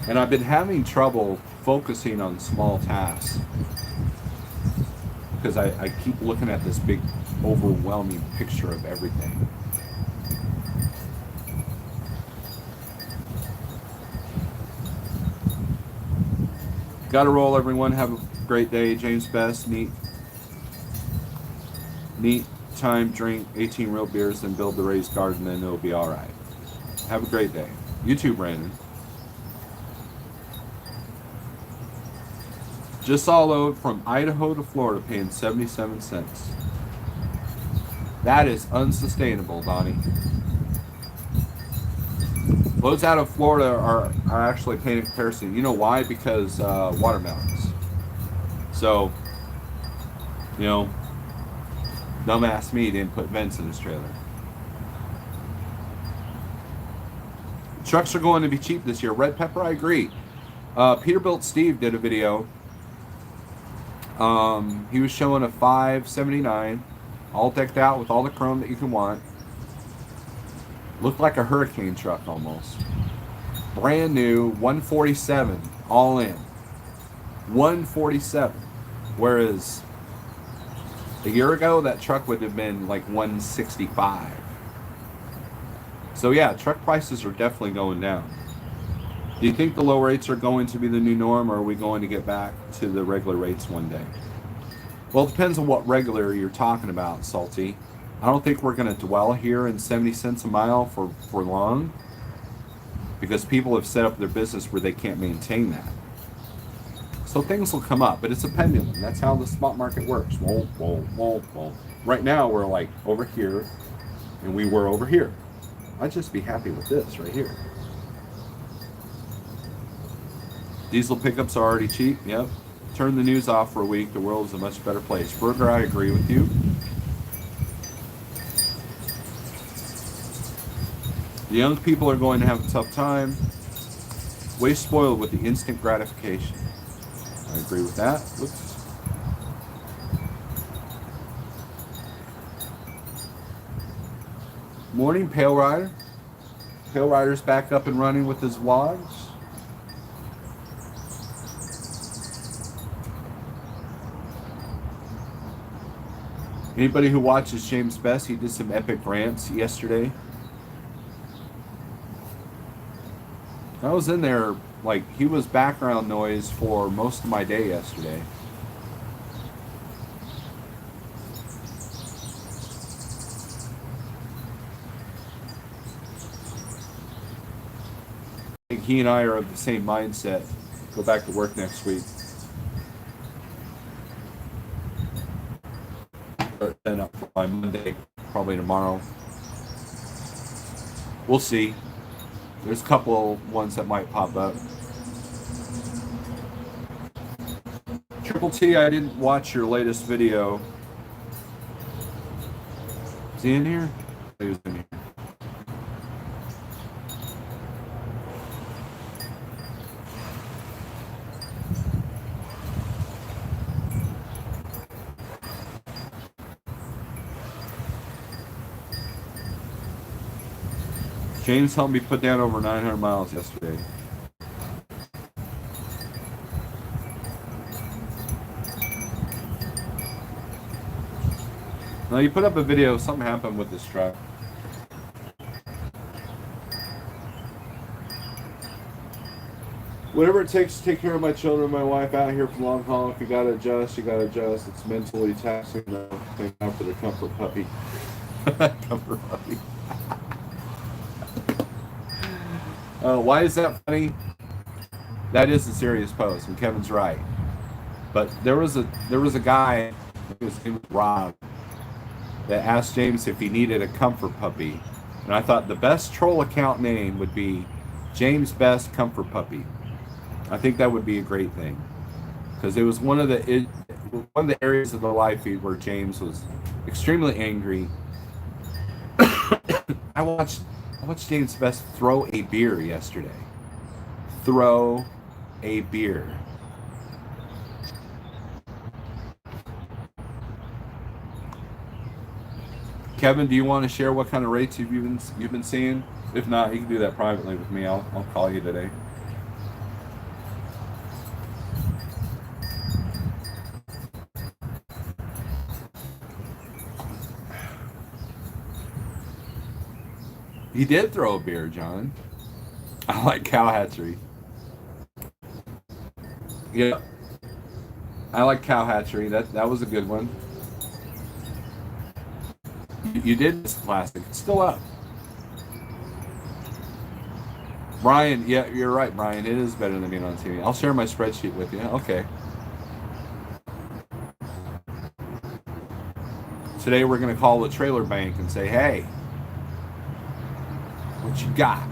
And I've been having trouble focusing on small tasks because I keep looking at this big, overwhelming picture of everything. Got to roll, everyone. Have a great day. James Best, neat time, drink 18 real beers, then build the raised garden, and it'll be all right. Have a great day. You too, Brandon. Just saw a load from Idaho to Florida paying 77 cents. That is unsustainable, Donnie. Loads out of Florida are actually paying in comparison. You know why? Because watermelons. So, you know, dumbass me didn't put vents in his trailer. Trucks are going to be cheap this year. Red Pepper, I agree. Peterbilt Steve did a video. He was showing a 579, all decked out with all the chrome that you can want. Looked like a hurricane truck almost. Brand new, 147, all in. 147. Whereas a year ago, that truck would have been like 165. So yeah, truck prices are definitely going down. Do you think the low rates are going to be the new norm, or are we going to get back to the regular rates one day? Well, it depends on what regular you're talking about, Salty. I don't think we're going to dwell here in 70 cents a mile for long, because people have set up their business where they can't maintain that. So things will come up, but it's a pendulum. That's how the spot market works. Whoa, whoa, whoa, whoa. Right now, we're like over here, and we were over here. I'd just be happy with this right here. Diesel pickups are already cheap. Yep. Turn the news off for a week. The world is a much better place. Burger, I agree with you. The young people are going to have a tough time. Way spoiled with the instant gratification. I agree with that. Whoops. Morning, Pale Rider. Pale Rider's back up and running with his vlogs. Anybody who watches James Best, he did some epic rants yesterday. I was in there, like, he was background noise for most of my day yesterday. I think he and I are of the same mindset. Go back to work next week. Then up by Monday, probably tomorrow. We'll see. There's a couple ones that might pop up. Triple T, I didn't watch your latest video. Is he in here? He was in here. James helped me put down over 900 miles yesterday. Now you put up a video, something happened with this truck. Whatever it takes to take care of my children and my wife out here for the long haul. If you gotta adjust, you gotta adjust. It's mentally taxing. Thank God for the comfort puppy. Comfort puppy. Why is that funny? That is a serious post, and Kevin's right. But there was a guy, his name was Rob, that asked James if he needed a comfort puppy, and I thought the best troll account name would be James Best Comfort Puppy. I think that would be a great thing, because it was one of the areas of the live feed where James was extremely angry. I watched James Best throw a beer yesterday. Throw a beer. Kevin, do you want to share what kind of rates you've been seeing? If not, you can do that privately with me. I'll call you today. He did throw a beer, John. I like cow hatchery. Yeah, I like cow hatchery. That was a good one. You did this classic. It's still up. Brian, yeah, you're right, Brian. It is better than being on TV. I'll share my spreadsheet with you. Okay. Today we're going to call the trailer bank and say, hey, what you got?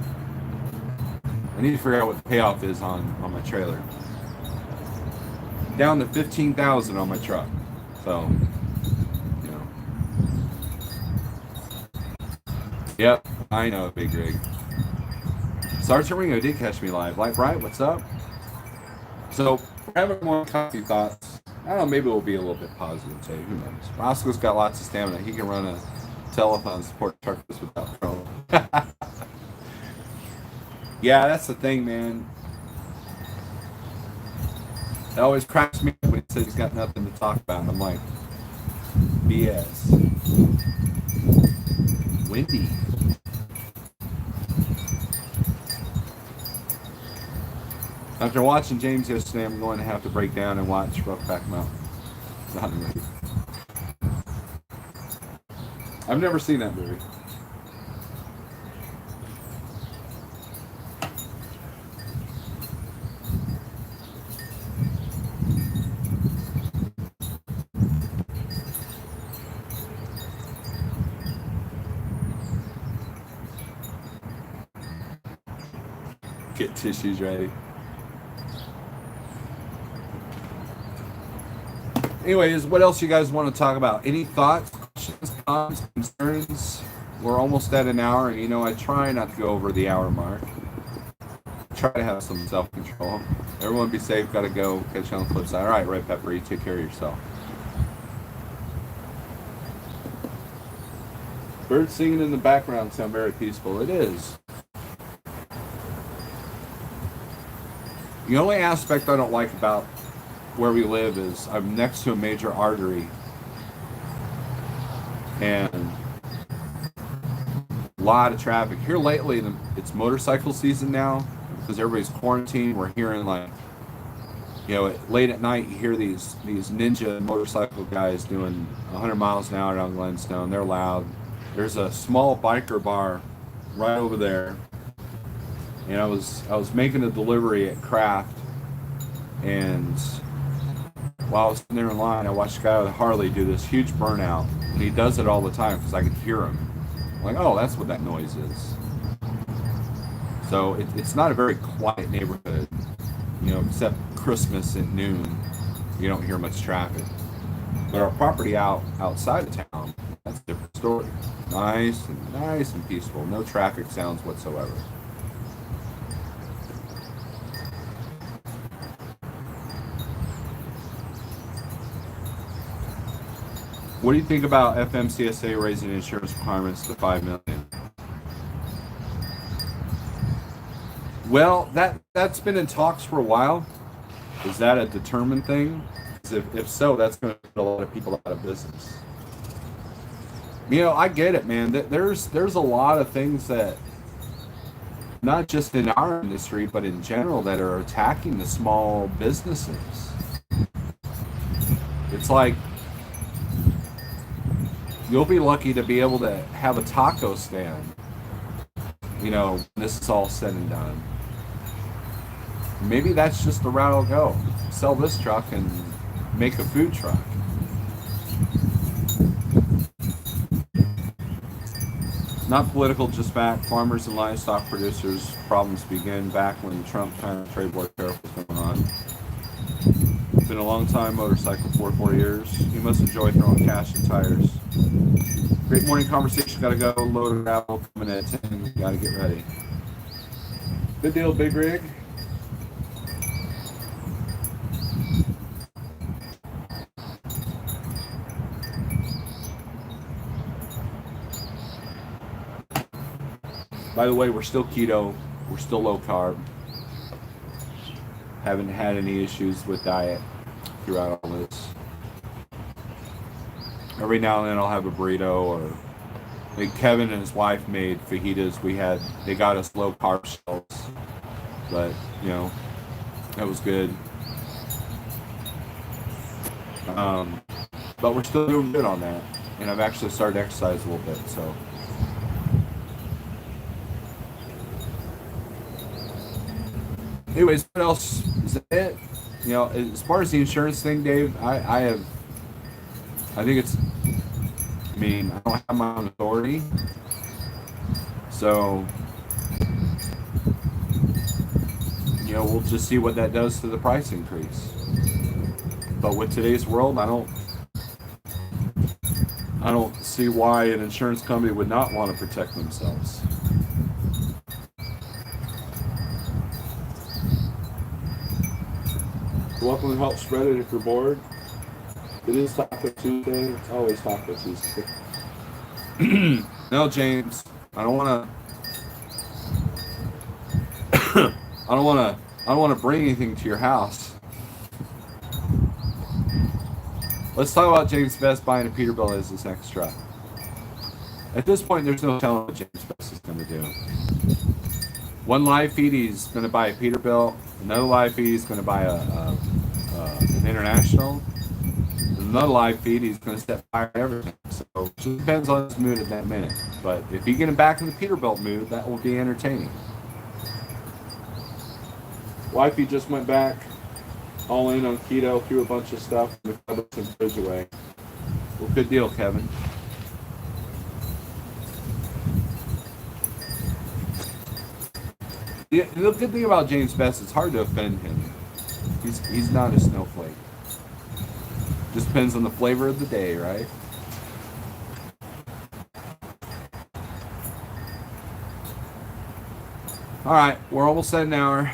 I need to figure out what the payoff is on my trailer. Down to 15,000 on my truck. So, you know. Yep, I know, Big Rig. Sergeant Ringo did catch me live. Like, Bright, what's up? So, we're having more coffee thoughts. I don't know, maybe we'll be a little bit positive today. Who knows? Roscoe's got lots of stamina. He can run a telethon support truck without trouble. Yeah, that's the thing, man. It always cracks me up when he says he's got nothing to talk about. And I'm like, BS. Windy. After watching James yesterday, I'm going to have to break down and watch Roughback Mountain. I've never seen that movie. Get tissues ready. Anyways, what else you guys want to talk about? Any thoughts, questions, comments, concerns? We're almost at an hour, and you know I try not to go over the hour mark. Try to have some self-control. Everyone be safe. Gotta go. Catch you on the flip side. All right, Red Pepper, you take care of yourself. Birds singing in the background sound very peaceful. It is. The only aspect I don't like about where we live is I'm next to a major artery, and a lot of traffic here lately. It's motorcycle season now because everybody's quarantined. We're hearing, like, you know, late at night you hear these ninja motorcycle guys doing 100 miles an hour down Glenstone. They're loud. There's a small biker bar right over there, and I was making a delivery at Kraft, and while I was sitting there in line, I watched a guy with a Harley do this huge burnout, and he does it all the time because I could hear him. I'm like, oh, that's what that noise is. So it's not a very quiet neighborhood, you know, except Christmas at noon. You don't hear much traffic. But our property outside of town, that's a different story. Nice and peaceful. No traffic sounds whatsoever. What do you think about FMCSA raising insurance requirements to $5 million? Well, that's been in talks for a while. Is that a determined thing? If so, that's going to put a lot of people out of business. You know, I get it, man. There's a lot of things that, not just in our industry, but in general, that are attacking the small businesses. It's like, you'll be lucky to be able to have a taco stand, you know, when this is all said and done. Maybe that's just the route I'll go. Sell this truck and make a food truck. Not political, just fact. Farmers and livestock producers' problems begin back when the Trump-China trade war tariff was going on. Been a long time motorcycle, 4 years. You must enjoy throwing cash at tires. Great morning conversation. Gotta go. Load of gravel coming at 10. Gotta get ready. Good deal, Big Rig. By the way, we're still keto. We're still low carb. Haven't had any issues with diet throughout all this. Every now and then I'll have a burrito, or like Kevin and his wife made fajitas. They got us low carb shells, but you know, that was good. But we're still doing good on that. And I've actually started to exercise a little bit, so. Anyways, what else? Is that it? You know, as far as the insurance thing, Dave, I think it's, I mean, I don't have my own authority. So, you know, we'll just see what that does to the price increase. But with today's world, I don't see why an insurance company would not want to protect themselves. Welcome to Help Spread It if you're bored. It is Taco Tuesday. It's always Taco Tuesday. No, James, I don't want to bring anything to your house. Let's talk about James Best buying a Peterbilt as his next truck. At this point, there's no telling what James Best is going to do. One live feed, he's going to buy a Peterbilt. Another live feed, he's going to buy an International. Another live feed, he's going to set fire to everything. So it just depends on his mood at that minute. But if you get him back in the Peterbilt mood, that will be entertaining. Wifey just went back all in on keto, threw a bunch of stuff in the cupboards and fridge away. Well, good deal, Kevin. The good thing about James Best, it's hard to offend him. He's not a snowflake. Just depends on the flavor of the day, right? All right, we're almost at an hour.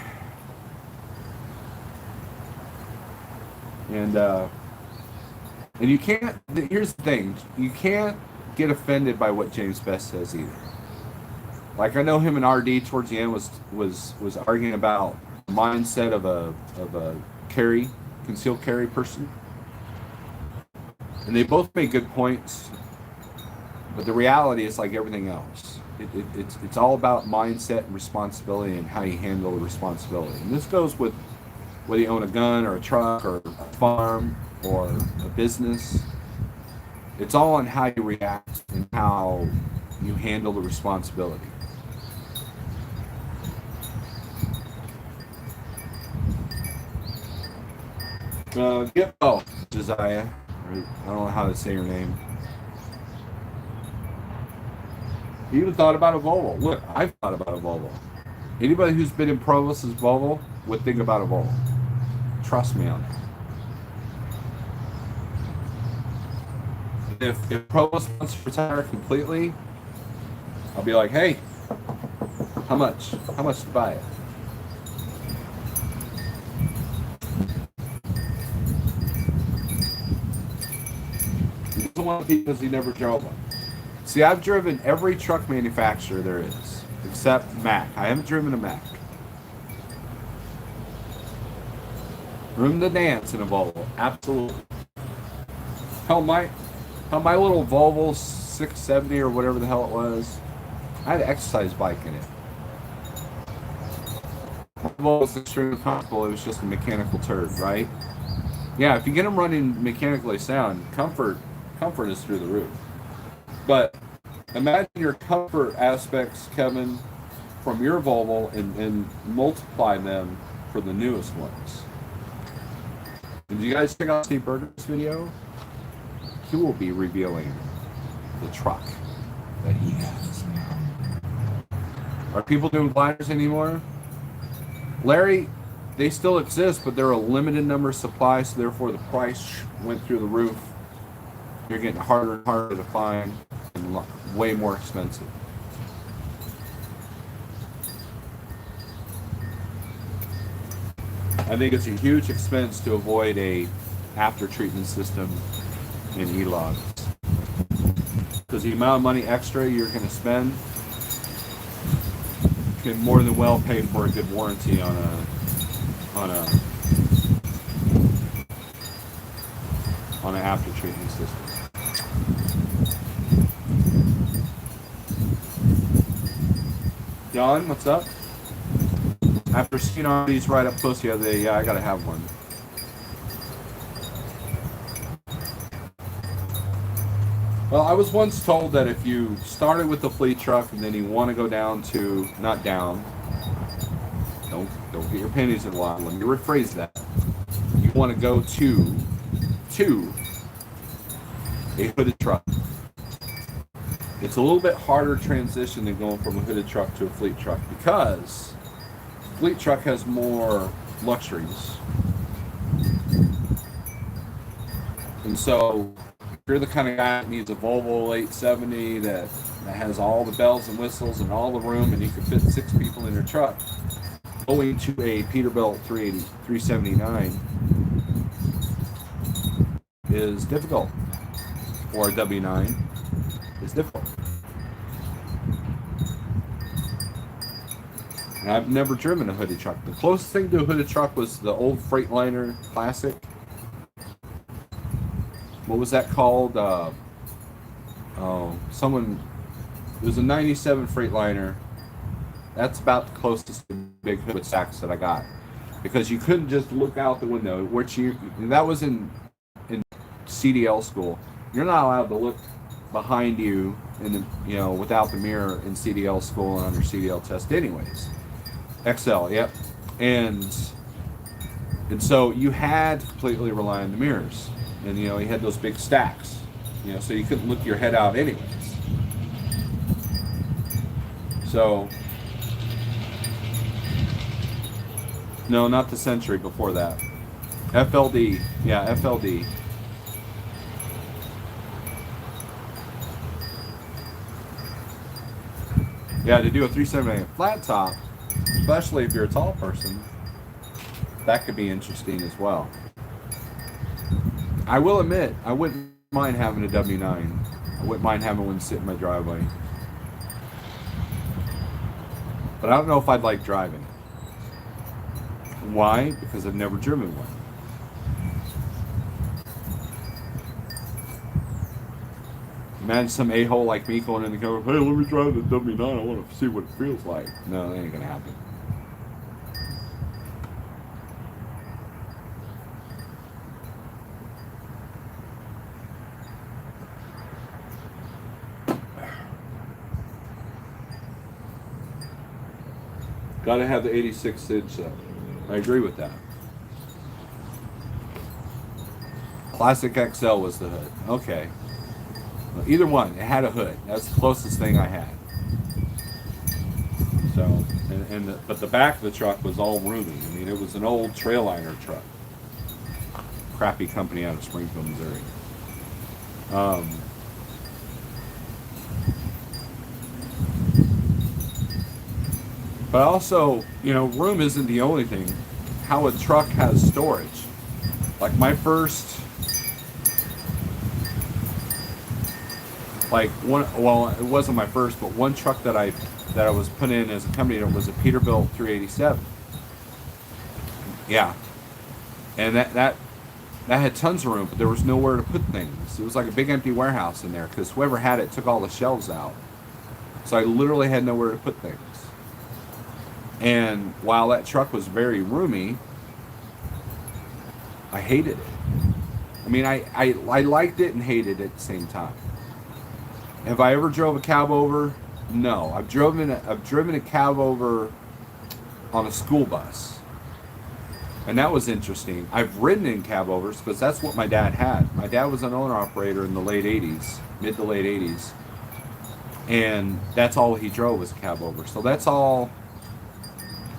And you can't, here's the thing, you can't get offended by what James Best says either. Like, I know him and RD towards the end was arguing about the mindset of a concealed carry person. And they both made good points, but the reality is like everything else. It's all about mindset and responsibility and how you handle the responsibility. And this goes with whether you own a gun or a truck or a farm or a business. It's all on how you react and how you handle the responsibility. Josiah. I don't know how to say your name. You even thought about a Volvo. Look, I've thought about a Volvo. Anybody who's been in Provost's Volvo would think about a Volvo. Trust me on that. If Provost wants to retire completely, I'll be like, hey, how much? How much to buy it? He doesn't want to because he never drove one. See, I've driven every truck manufacturer there is, except Mack. I haven't driven a Mack. Room to dance in a Volvo, absolutely. Hell, my little Volvo 670 or whatever the hell it was, I had an exercise bike in it. The Volvo was extremely comfortable. It was just a mechanical turd, right? Yeah, if you get them running mechanically sound, comfort is through the roof. But imagine your comfort aspects, Kevin, from your Volvo and multiply them for the newest ones. Did you guys check out Steve Berger's video? He will be revealing the truck that he has now. Are people doing gliders anymore? Larry, they still exist, but they're a limited number of supplies, so therefore the price went through the roof. You're getting harder and harder to find and way more expensive. I think it's a huge expense to avoid a after treatment system in e-logs. Because the amount of money extra you're going to spend can more than well pay for a good warranty on an after treatment system. John, what's up? After seeing all these right up close the other day, yeah, I gotta have one. Well, I was once told that if you started with the fleet truck and then you want to go down to, not down, don't get your panties in a wad. Let me rephrase that. You want to go to a hooded truck. It's a little bit harder transition than going from a hooded truck to a fleet truck because fleet truck has more luxuries. And so if you're the kind of guy that needs a Volvo 870 that has all the bells and whistles and all the room and you can fit 6 people in your truck, going to a Peterbilt 379 is difficult, or a W9 is difficult. And I've never driven a hooded truck. The closest thing to a hooded truck was the old Freightliner Classic. What was that called? It was a 97 Freightliner. That's about the closest to big hood stacks that I got. Because you couldn't just look out the window, that was in CDL school. You're not allowed to look behind you without the mirror in CDL school and under CDL test anyways. XL, yep. And so you had to completely rely on the mirrors. And you had those big stacks. So you couldn't look your head out anyways. So no, not the Century, before that. FLD, yeah, FLD. Yeah, to do a 378 flat top, especially if you're a tall person, that could be interesting as well. I will admit, I wouldn't mind having a W9. I wouldn't mind having one sit in my driveway. But I don't know if I'd like driving it. Why? Because I've never driven one. Imagine some a-hole like me going in the car, hey, let me drive the W9, I want to see what it feels like. No, that ain't gonna happen. Gotta have the 86-inch though. I agree with that. Classic XL was the hood. Okay. Well, either one, it had a hood. That's the closest thing I had. So, but the back of the truck was all roomy. I mean, it was an old Trailliner truck. Crappy company out of Springfield, Missouri. But also, room isn't the only thing. How a truck has storage. Like my first, it wasn't my first, but one truck that I was put in as a company was a Peterbilt 387. Yeah. And that had tons of room, but there was nowhere to put things. It was like a big empty warehouse in there because whoever had it took all the shelves out. So I literally had nowhere to put things. And while that truck was very roomy, I hated it. I mean, I liked it and hated it at the same time. Have I ever drove a cab over? No. I've driven a cab over on a school bus. And that was interesting. I've ridden in cab overs because that's what my dad had. My dad was an owner-operator in the late 80s, mid to late 80s. And that's all he drove was a cab over. So that's all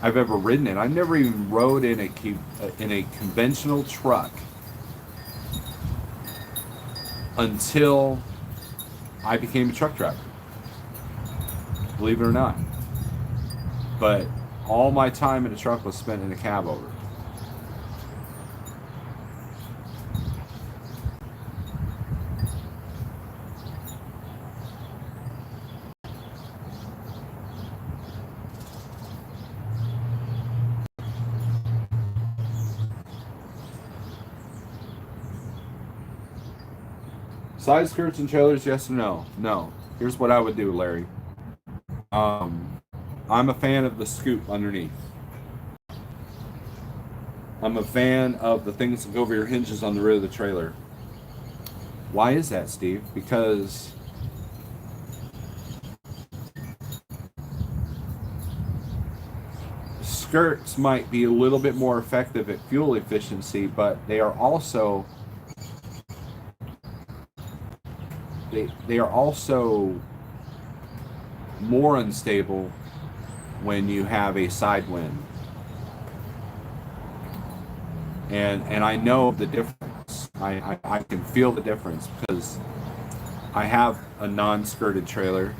I've ever ridden in. I've never even rode in a conventional truck until I became a truck driver. Believe it or not. But all my time in a truck was spent in a cab over. Side skirts and trailers, yes or no? No. Here's what I would do, Larry. I'm a fan of the scoop underneath. I'm a fan of the things that go over your hinges on the rear of the trailer. Why is that, Steve? Because skirts might be a little bit more effective at fuel efficiency, but they are also they are also more unstable when you have a side wind. And I know the difference. I can feel the difference because I have a non-skirted trailer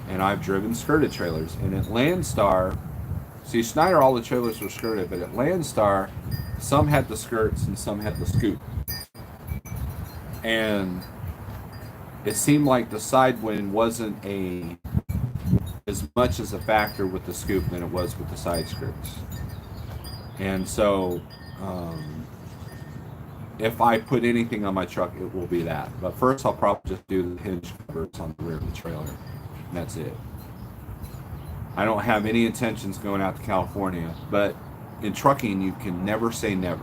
and I've driven skirted trailers. And at Landstar, see, Schneider, all the trailers were skirted, but at Landstar, some had the skirts and some had the scoop. And it seemed like the side wind wasn't as much as a factor with the scoop than it was with the side skirts. And so if I put anything on my truck, it will be that. But first, I'll probably just do the hinge covers on the rear of the trailer, and that's it. I don't have any intentions going out to California, but in trucking, you can never say never.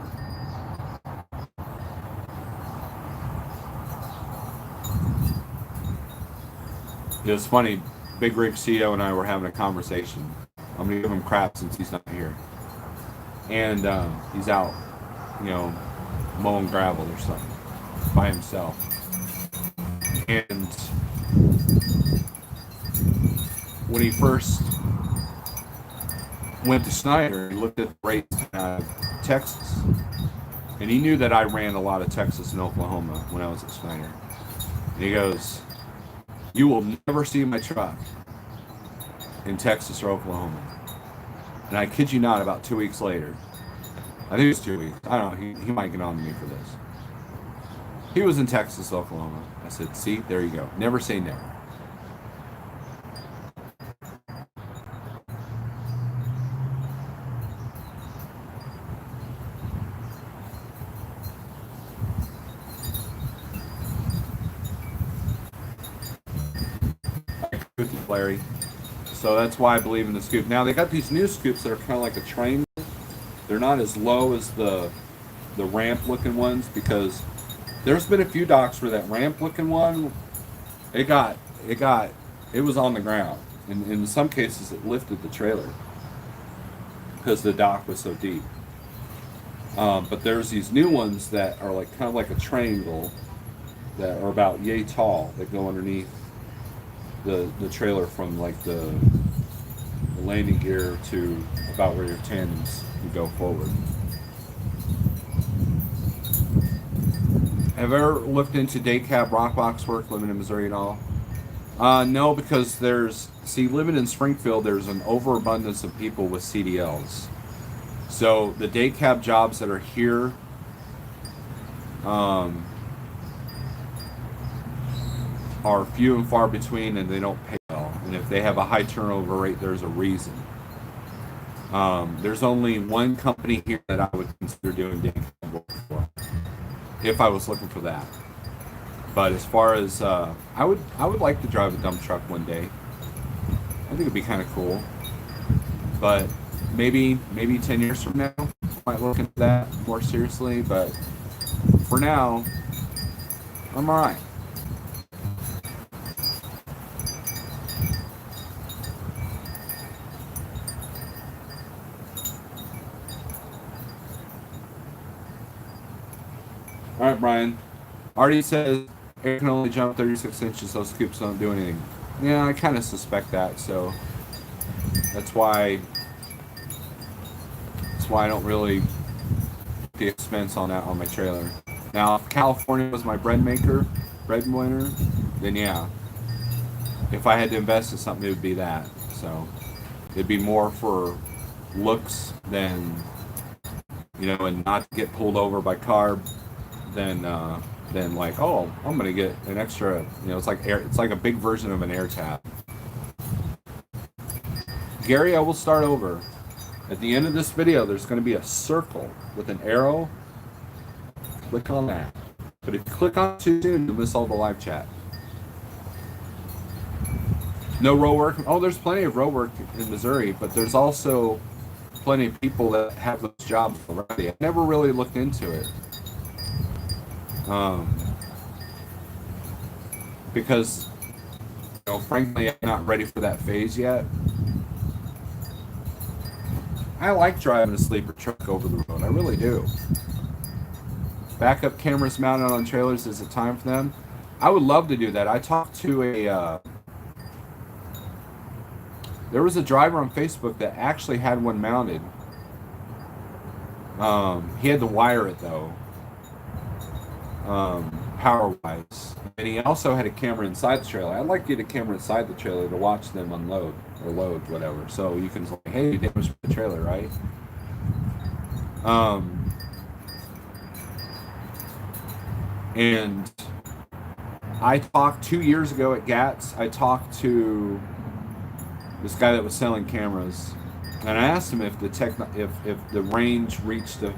It was funny, bigrigceo and I were having a conversation. I'm going to give him crap since he's not here. And he's out, mowing gravel or something by himself. And when he first went to Schneider, he looked at the rates out of Texas. And he knew that I ran a lot of Texas and Oklahoma when I was at Schneider. And he goes, "You will never see my truck in Texas or Oklahoma." And I kid you not, about 2 weeks later, I think it was 2 weeks, I don't know, he might get on to me for this. He was in Texas, Oklahoma. I said, see, there you go. Never say never. Larry. So that's why I believe in the scoop. Now they got these new scoops that are kind of like a triangle. They're not as low as the ramp looking ones, because there's been a few docks where that ramp looking one, it was on the ground, and in some cases it lifted the trailer because the dock was so deep. But there's these new ones that are like kind of like a triangle that are about yay tall that go underneath the trailer from like the landing gear to about where your tandems can go forward. Have you ever looked into day cab rock box work living in Missouri at all? No, because living in Springfield, there's an overabundance of people with CDLs. So the day cab jobs that are here, are few and far between, and they don't pay well. And if they have a high turnover rate, there's a reason. There's only one company here that I would consider doing day cab work for, if I was looking for that. But as far as I would like to drive a dump truck one day. I think it'd be kind of cool. But maybe 10 years from now, I might look into that more seriously. But for now, I'm alright. All right, Brian. Artie says air can only jump 36 inches, so scoops don't do anything. Yeah, I kind of suspect that, so that's why I don't really the expense on that on my trailer. Now, if California was my breadwinner, then yeah. If I had to invest in something, it would be that. So it'd be more for looks than, and not to get pulled over by carb. Than like, oh, I'm gonna get an extra, it's like a big version of an air tap. Gary, I will start over. At the end of this video, there's going to be a circle with an arrow. Click on that. But if you click on it too soon, you'll miss all the live chat. No row work. Oh, there's plenty of row work in Missouri, but there's also plenty of people that have those jobs already. I never really looked into it. because, you know, frankly, I'm not ready for that phase yet. I like driving a sleeper truck over the road. I really do. Backup cameras mounted on trailers, is it time for them? I would love to do that. I talked to there was a driver on Facebook that actually had one mounted. He had to wire it though, power-wise. And he also had a camera inside the trailer. I'd like to get a camera inside the trailer to watch them unload or load, whatever. So you can say, hey, you damaged the trailer, right? And I talked 2 years ago at GATS. I talked to this guy that was selling cameras, and I asked him if if the range reached the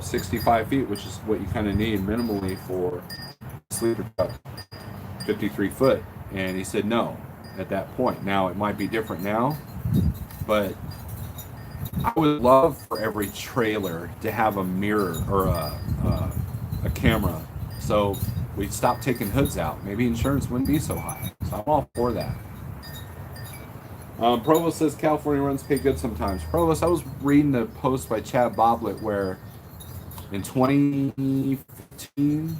65 feet, which is what you kind of need minimally for a sleeper truck, 53 foot, and he said no at that point. Now it might be different now, but I would love for every trailer to have a mirror or a camera, so we'd stop taking hoods out. Maybe insurance wouldn't be so high. So I'm all for that. Provost says California runs pay good sometimes. Provost, I was reading a post by Chad Boblet where in 2015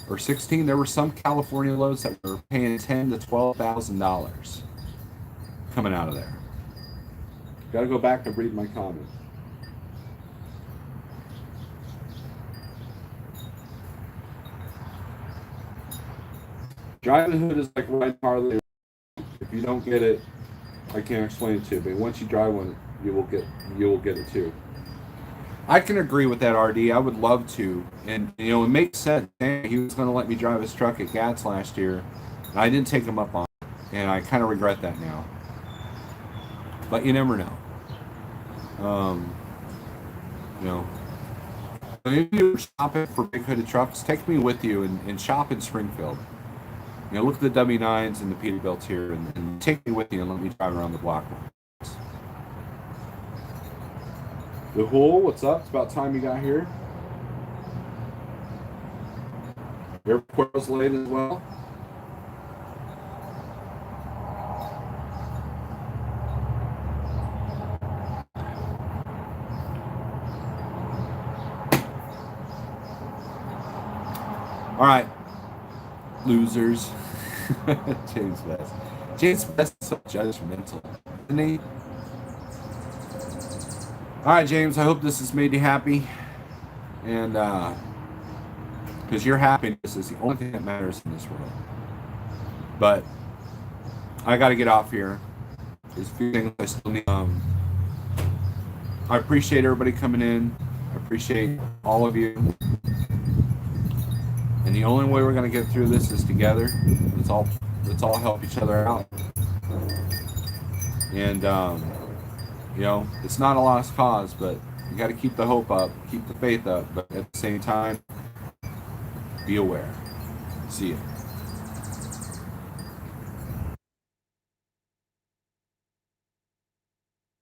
or 16 there were some California loads that were paying $10,000 to $12,000 coming out of there. Got to go back and read my comments. Driving the hood is like riding Harley. If you don't get it, I can't explain it to you. But once you drive one, you will get it too. I can agree with that, RD. I would love to, and it makes sense. He was going to let me drive his truck at GATS last year, and I didn't take him up on it, and I kind of regret that now. But you never know. When you're shopping for big hooded trucks, take me with you and shop in Springfield. Look at the W9s and the Peterbilts here, and take me with you and let me drive around the block. The Hool, what's up? It's about time you got here. Airport was late as well. All right, losers. James Best. James Best is so judgmental, isn't he? All right, James, I hope this has made you happy. And because your happiness is the only thing that matters in this world. But I got to get off here. There's a few things I still need. I appreciate everybody coming in. I appreciate all of you. And the only way we're going to get through this is together. Let's all help each other out. And it's not a lost cause, but you got to keep the hope up, keep the faith up, but at the same time, be aware. See you.